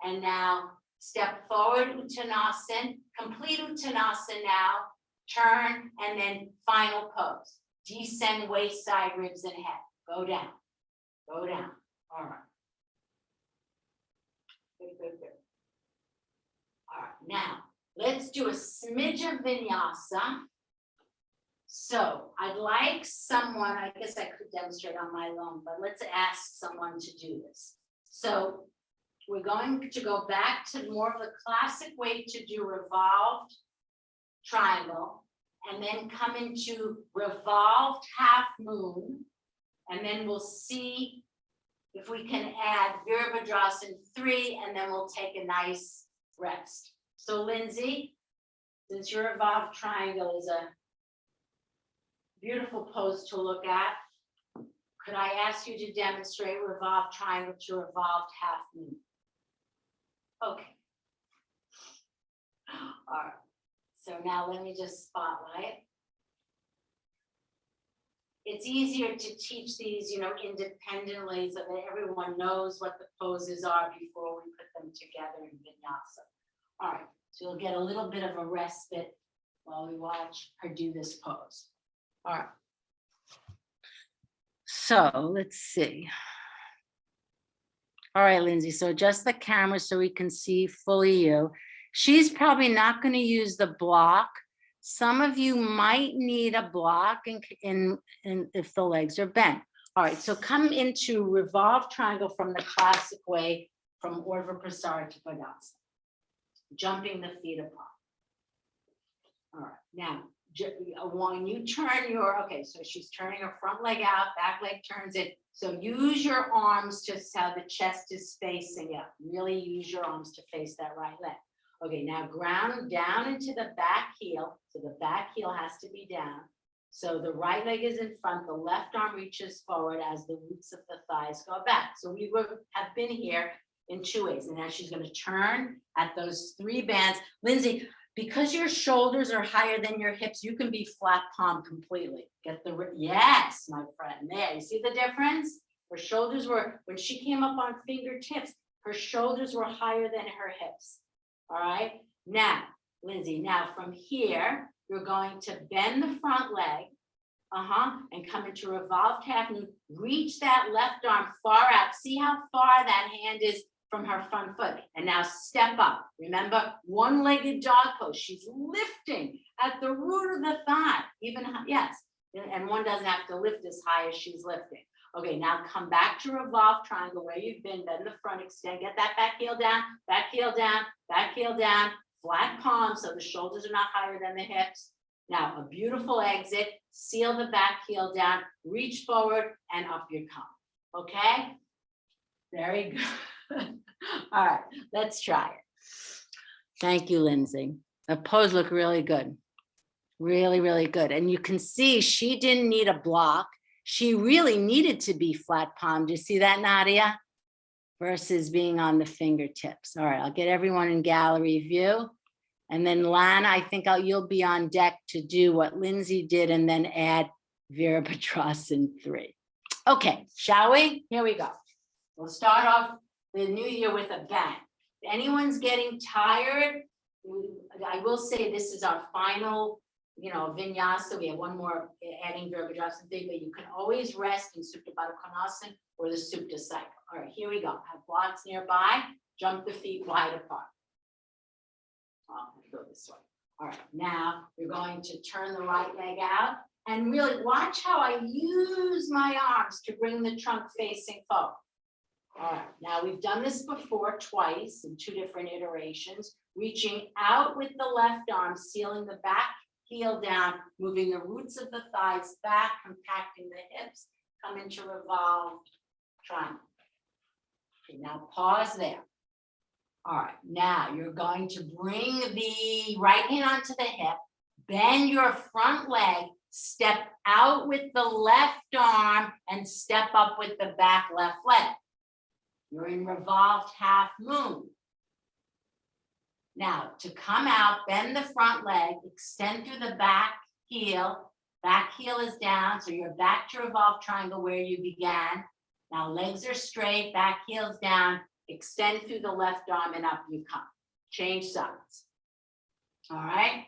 S1: And now step forward, Uttanasana, complete Uttanasana now, turn, and then final pose. Descend waist, side, ribs, and head. Go down, go down. All right. Good, good, good. All right, now, let's do a smidge of vinyasa. So I'd like someone, I guess I could demonstrate on my own, but let's ask someone to do this. So we're going to go back to more of a classic way to do revolved triangle, and then come into revolved half moon. And then we'll see if we can add Virabhadrasana 3, and then we'll take a nice rest. So Lindsay, since your revolved triangle is a beautiful pose to look at, could I ask you to demonstrate revolved triangle to revolved half moon? Okay. All right. So now let me just spotlight. It's easier to teach these, independently so that everyone knows what the poses are before we put them together in vinyasa. All right, so you'll get a little bit of a respite while we watch her do this pose. All right. So let's see. All right, Lindsay, so adjust the camera so we can see fully you. She's probably not going to use the block. Some of you might need a block in if the legs are bent. All right, so come into revolved triangle from the classic way, from Urdhva Prasarita to Padasana, jumping the feet apart. All right, now, when you turn okay, so she's turning her front leg out, back leg turns it. So use your arms to how the chest is facing up. Really use your arms to face that right leg. Okay, now ground down into the back heel. So the back heel has to be down. So the right leg is in front, the left arm reaches forward as the roots of the thighs go back. So we have been here in 2 ways. And now she's going to turn at those 3 bands. Lindsay, because your shoulders are higher than your hips, you can be flat palm completely. Get the, yes, my friend, there, you see the difference? Her shoulders were, when she came up on fingertips, her shoulders were higher than her hips. All right, now, Lindsay, now from here, you're going to bend the front leg, and come into revolved half moon. Reach that left arm far out. See how far that hand is from her front foot. And now step up. Remember, one-legged dog pose. She's lifting at the root of the thigh. Even, yes, and one doesn't have to lift as high as she's lifting. Okay, now come back to revolved triangle where you've been, bend the front, extend, get that back heel down, flat palm so the shoulders are not higher than the hips. Now, a beautiful exit, seal the back heel down, reach forward and up you come, okay? Very good. All right, let's try it. Thank you, Lindsay. The pose looked really good. Really, really good. And you can see she didn't need a block. She really needed to be flat palmed. Do you see that, Nadia? Versus being on the fingertips. All right, I'll get everyone in gallery view. And then Lana, I think you'll be on deck to do what Lindsay did and then add Virabhadrasana 3. Okay, shall we? Here we go. We'll start off the new year with a bang. If anyone's getting tired, I will say this is our final vinyasa. We have one more adding Virabhadrasana 3, but you can always rest in Supta Baddha Konasana or the Supta cycle. All right, here we go. Have blocks nearby, jump the feet wide apart. I'm gonna go this way. All right, now you're going to turn the right leg out and really watch how I use my arms to bring the trunk facing forward. All right, now we've done this before twice in 2 different iterations, reaching out with the left arm, sealing the back heel down, moving the roots of the thighs back, compacting the hips, come into revolved triangle. Okay, now pause there. All right, now you're going to bring the right hand onto the hip, bend your front leg, step out with the left arm, and step up with the back left leg. You're in revolved half moon. Now, to come out, bend the front leg, extend through the back heel is down, so you're back to revolved triangle where you began. Now legs are straight, back heel's down, extend through the left arm and up you come. change sides. All right.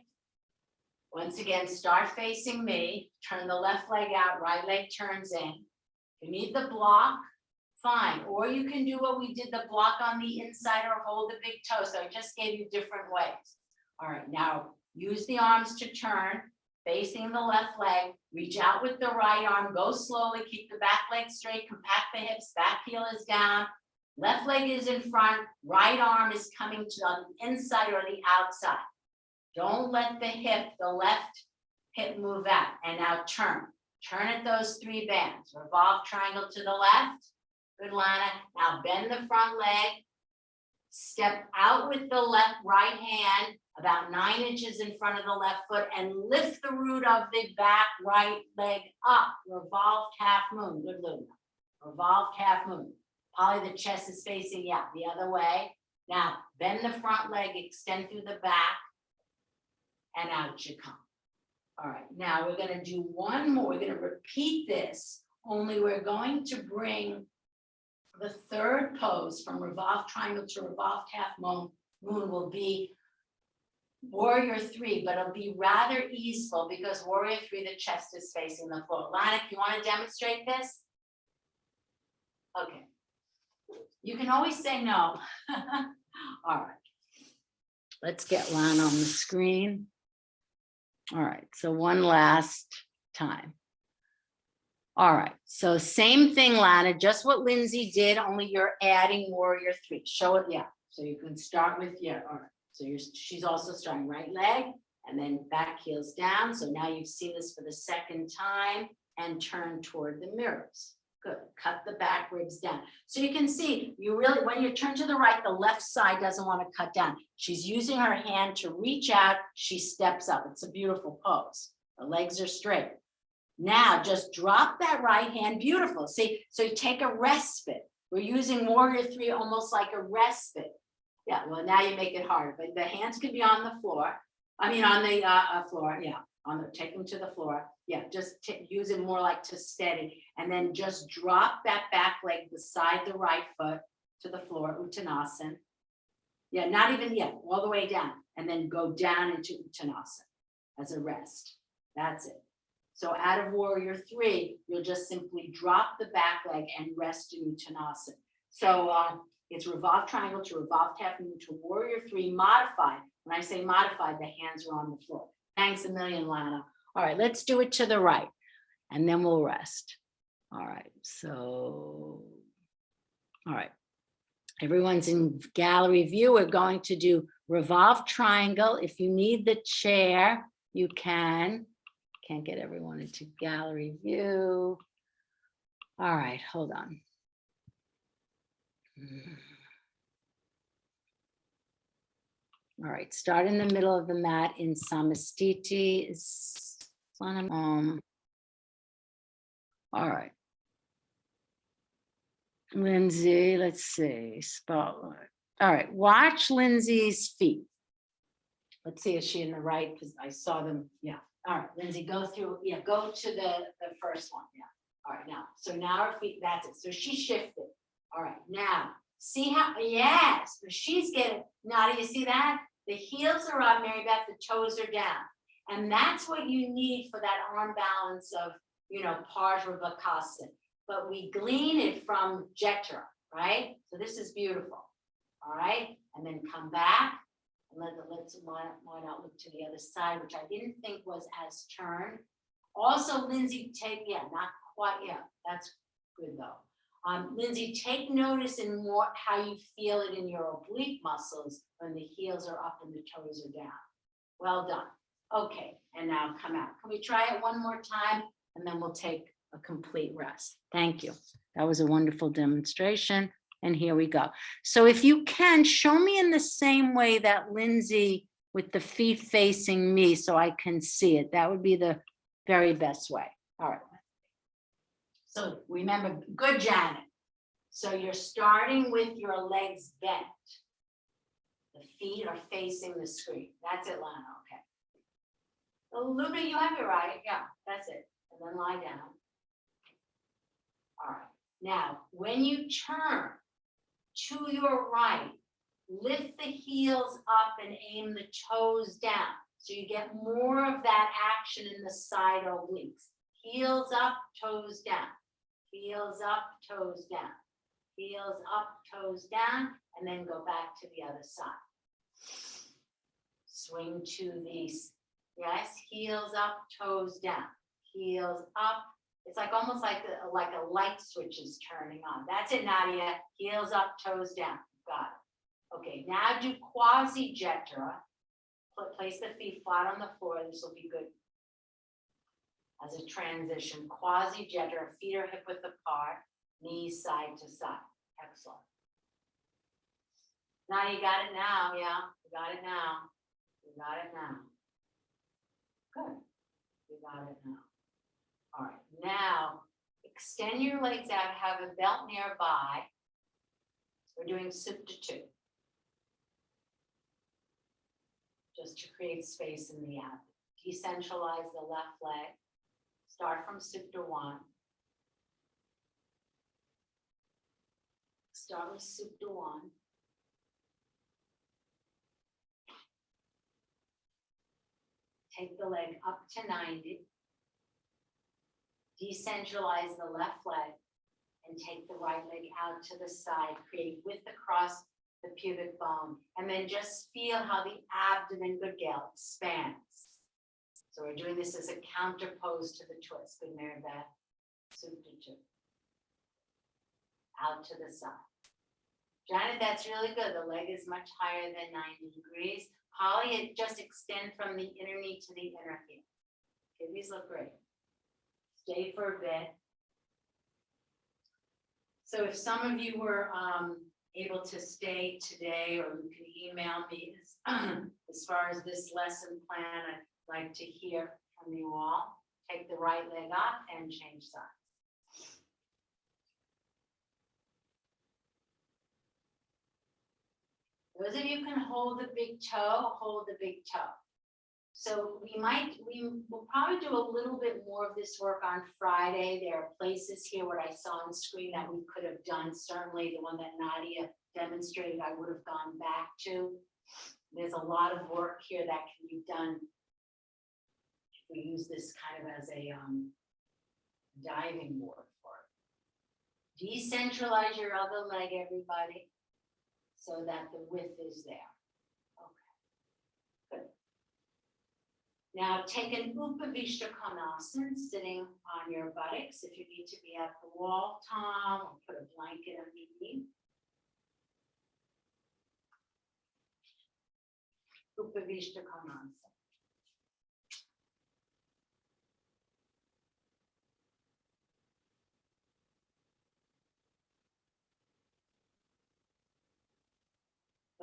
S1: Once again, start facing me, turn the left leg out, right leg turns in. If you need the block, fine, or you can do what we did, the block on the inside or hold the big toe. So I just gave you different ways. All right, now use the arms to turn, facing the left leg, reach out with the right arm, go slowly, keep the back leg straight, compact the hips, back heel is down, left leg is in front, right arm is coming to the inside or the outside. Don't let the left hip move out. And now turn at those 3 bands, revolve triangle to the left. Good, Lana. Now bend the front leg, step out with the right hand, about 9 inches in front of the left foot, and lift the root of the back right leg up. Revolve calf moon. Good, Luna. Revolve calf moon. Probably the chest is facing, yeah, the other way. Now bend the front leg, extend through the back, and out you come. All right, now we're gonna do one more. We're gonna repeat this, only we're going to bring the third pose from revolve triangle to revolve calf moon will be warrior 3, but it'll be rather easeful because warrior 3, the chest is facing the floor. Lana, you want to demonstrate this? Okay. You can always say no. All right. Let's get Lana on the screen. All right, so one last time. All right, so same thing, Lana, just what Lindsay did, only you're adding warrior 3. Show it, yeah. So you can start with, yeah, all right. So she's also starting right leg and then back heels down. So now you've seen this for the second time and turn toward the mirrors. Good, cut the back ribs down. So you can see, you really, when you turn to the right, the left side doesn't want to cut down. She's using her hand to reach out, she steps up. It's a beautiful pose. The legs are straight. Now just drop that right hand, beautiful. See, so you take a respite. We're using warrior 3 almost like a respite. Yeah, well, now you make it harder, but the hands can be on the floor. I mean, on the floor, yeah. Take them to the floor. Yeah, just use it more like to steady. And then just drop that back leg beside the right foot to the floor, Uttanasana. Yeah, not even, yeah, all the way down. And then go down into Uttanasana as a rest. That's it. So out of warrior 3, you'll just simply drop the back leg and rest in Uttanasana. So it's revolve triangle to revolve calf moon to warrior 3 modified. When I say modified, the hands are on the floor. Thanks a million, Lana. All right, let's do it to the right and then we'll rest. All right, so, all right. Everyone's in gallery view. We're going to do revolve triangle. If you need the chair, you can. Can't get everyone into gallery view. All right, hold on. All right, start in the middle of the mat in Samastiti. All right. Lindsay, let's see, spotlight. All right, watch Lindsay's feet. Let's see, is she in the right? Because I saw them, yeah. All right, Lindsay, go through, yeah, go to the first one, yeah. All right, now, so now her feet, that's it. So she shifted. All right, now, see how, yes, but she's getting, now do you see that? The heels are up, Mary Beth, the toes are down. And that's what you need for that arm balance of, you know, Parsva-Bakasana. But we glean it from Jethro, right? So this is beautiful, all right? And then come back and let's why not look to the other side, which I didn't think was as turned. Also, Lindsay, yeah, not quite, yeah, that's good though. Lindsay, take notice in more how you feel it in your oblique muscles when the heels are up and the toes are down. Well done. Okay, and now come out. Can we try it one more time? And then we'll take a complete rest. Thank you. That was a wonderful demonstration. And here we go. So if you can, show me in the same way that Lindsay with the feet facing me so I can see it. That would be the very best way. All right. So remember, good, Janet. So you're starting with your legs bent. The feet are facing the screen. That's it, Lana. Okay. So Luna, you have it right. Yeah, that's it. And then lie down. All right. Now, when you turn to your right, lift the heels up and aim the toes down. So you get more of that action in the side obliques. Heels up, toes down. Heels up, toes down. Heels up, toes down, and then go back to the other side. Swing to these, yes, heels up, toes down. Heels up. It's like almost like a light switch is turning on. That's it, Nadia. Heels up, toes down. Got it. Okay, now do quasi Jethro. Place the feet flat on the floor. This will be good as a transition. Quasi Jethro. Feet are hip width apart. Knees side to side. Excellent. Now you got it now. Yeah, you got it now. You got it now. Good. You got it now. All right, now extend your legs out, have a belt nearby. We're doing soup to two. Just to create space in the abdomen. Decentralize the left leg. Start from Supta 1. Start with Supta 1. Take the leg up to 90. Decentralize the left leg and take the right leg out to the side. Create width across the pubic bone. And then just feel how the abdomen, good gal, expands. So we're doing this as a counter pose to the twist. Good, Mary Beth. Supta 2. Out to the side. Janet, that's really good. The leg is much higher than 90 degrees. Holly, just extend from the inner knee to the inner heel. Okay, these look great. Stay for a bit. So if some of you were able to stay today, or you can email me as far as this lesson plan, I'd like to hear from you all. Take the right leg up and change sides. Those of you who can hold the big toe, hold the big toe. So we will probably do a little bit more of this work on Friday. There are places here what I saw on the screen that we could have done. Certainly the one that Nadia demonstrated, I would have gone back to. There's a lot of work here that can be done. We use this kind of as a diving board for it. Decentralize your other leg, everybody, so that the width is there. Okay, good. Now take an Upavishta Konasana, sitting on your buttocks. If you need to be at the wall, Tom, or put a blanket underneath. Upavishta Konasana.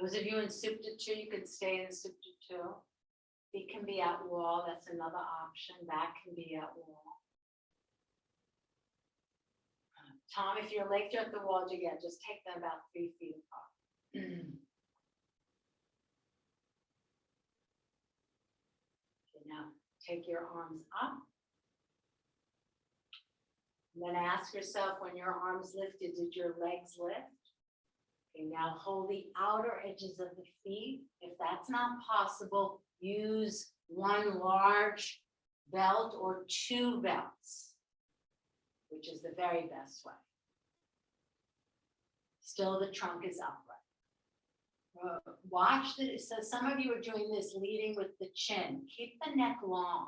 S1: Those of you in Supta 2, you can stay in Supta 2. Feet can be at wall, that's another option. Back can be at wall. Tom, if your legs are at the wall, again, just take them about 3 feet apart. Okay, now take your arms up. And then ask yourself, when your arms lifted, did your legs lift? Okay, now hold the outer edges of the feet. If that's not possible, use one large belt or 2 belts, which is the very best way. Still, the trunk is upright. Watch this. So some of you are doing this leading with the chin. Keep the neck long.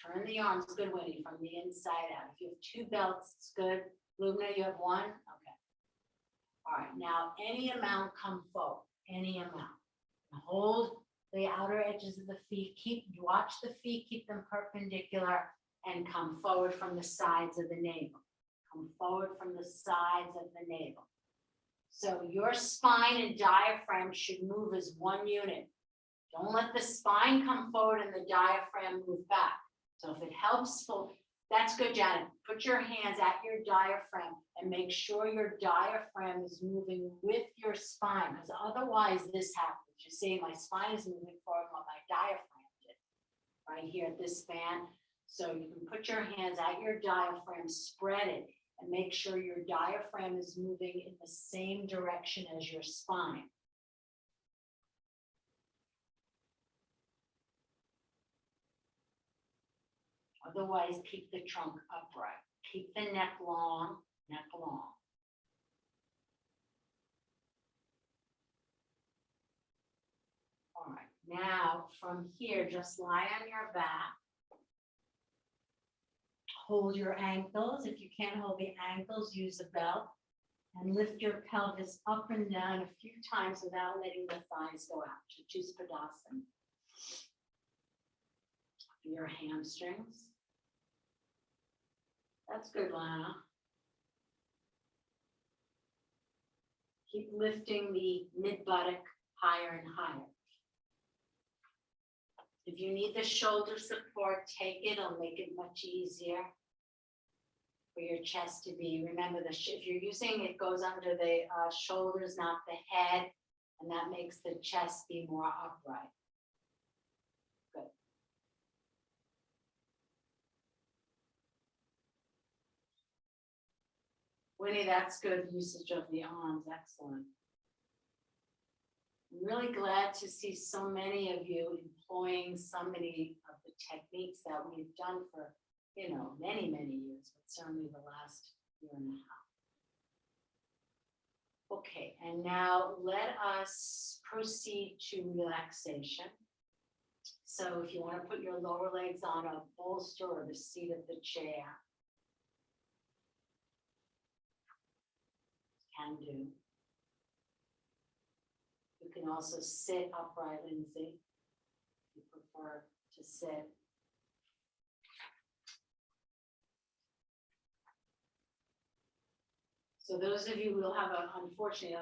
S1: Turn the arms, good, Winnie, from the inside out. If you have 2 belts, it's good. Lubna, you have 1? Okay. All right, now any amount come forward, any amount. Hold the outer edges of the feet. Watch the feet, keep them perpendicular, and come forward from the sides of the navel. Come forward from the sides of the navel. So your spine and diaphragm should move as one unit. Don't let the spine come forward and the diaphragm move back. So if it helps, that's good, Janet. Put your hands at your diaphragm and make sure your diaphragm is moving with your spine, because otherwise this happens. You see, my spine is moving forward while my diaphragm did, right here at this span. So you can put your hands at your diaphragm, spread it, and make sure your diaphragm is moving in the same direction as your spine. Otherwise, keep the trunk upright. Keep the neck long, neck long. All right, now from here, just lie on your back. Hold your ankles. If you can't hold the ankles, use a belt. And lift your pelvis up and down a few times without letting the thighs go out. Chatuspadasana. Your hamstrings. That's good, Lana. Keep lifting the mid buttock higher and higher. If you need the shoulder support, take it. It'll make it much easier for your chest to be. Remember, if you're using it, goes under the shoulders, not the head, and that makes the chest be more upright. Good. Winnie, that's good usage of the arms. Excellent. I'm really glad to see so many of you employing so many of the techniques that we've done for, many, many years, but certainly the last year and a half. Okay, and now let us proceed to relaxation. So if you want to put your lower legs on a bolster or the seat of the chair, can do. You can also sit upright, Lindsay, if you prefer to sit. So those of you who will have unfortunately,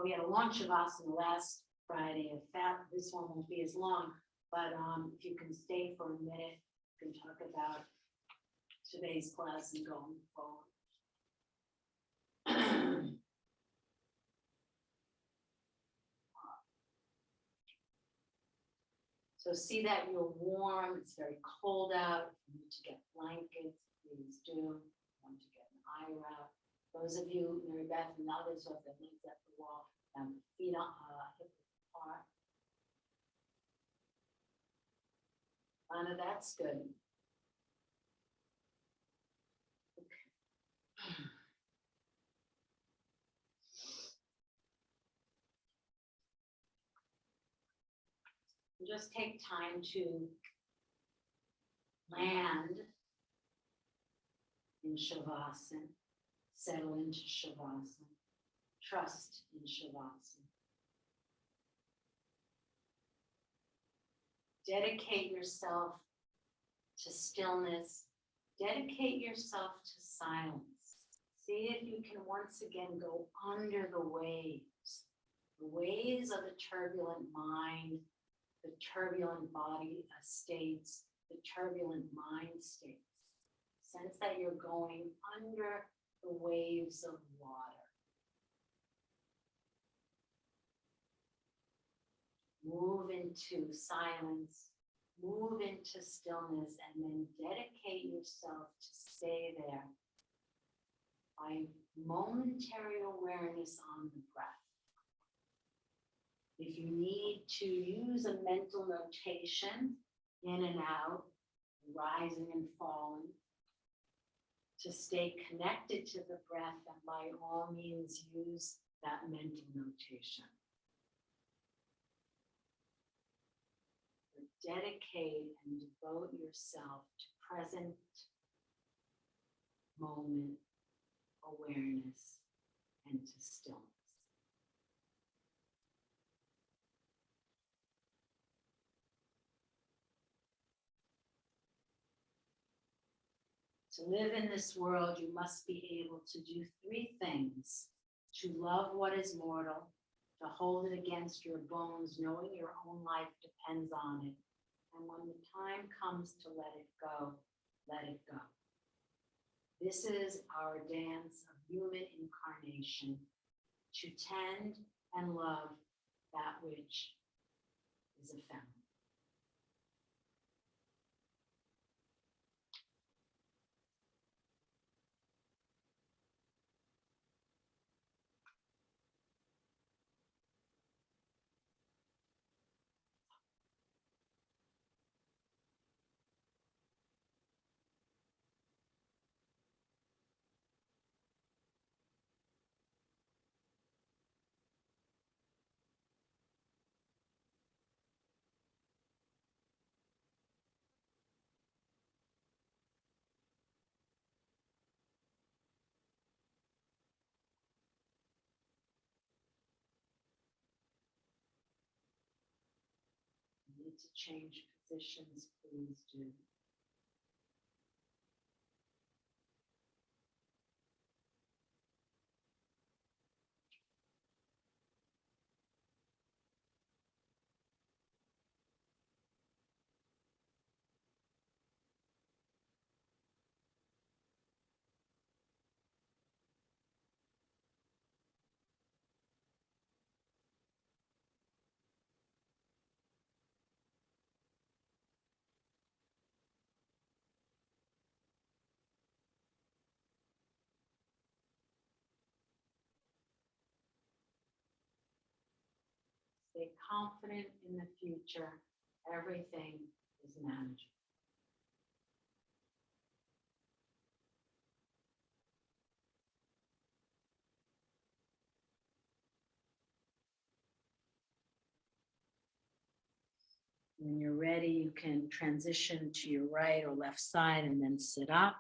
S1: we had a long Shavasana last Friday. In fact, this one won't be as long, but if you can stay for a minute, we can talk about today's class and going forward. So see that you're warm. It's very cold out. If you need to get blankets, please do. Want to get an eye wrap. Those of you, Mary Beth and others who have their legs at the wall, have feet on hip apart. Anna, that's good. Okay. Just take time to land in Shavasana, settle into Shavasana, trust in Shavasana. Dedicate yourself to stillness, dedicate yourself to silence. See if you can once again go under the waves of the turbulent mind, the turbulent body states, the turbulent mind states. Sense that you're going under the waves of water. Move into silence, move into stillness, and then dedicate yourself to stay there by momentary awareness on the breath. If you need to use a mental notation, in and out, rising and falling, to stay connected to the breath, and by all means use that mental notation. But dedicate and devote yourself to present moment awareness and to stillness. To live in this world, you must be able to do three things: to love what is mortal, to hold it against your bones, knowing your own life depends on it, and when the time comes to let it go, let it go. This is our dance of human incarnation, to tend and love that which is ephemeral. need to change positions, please do. Stay confident in the future. Everything is manageable. When you're ready, you can transition to your right or left side and then sit up.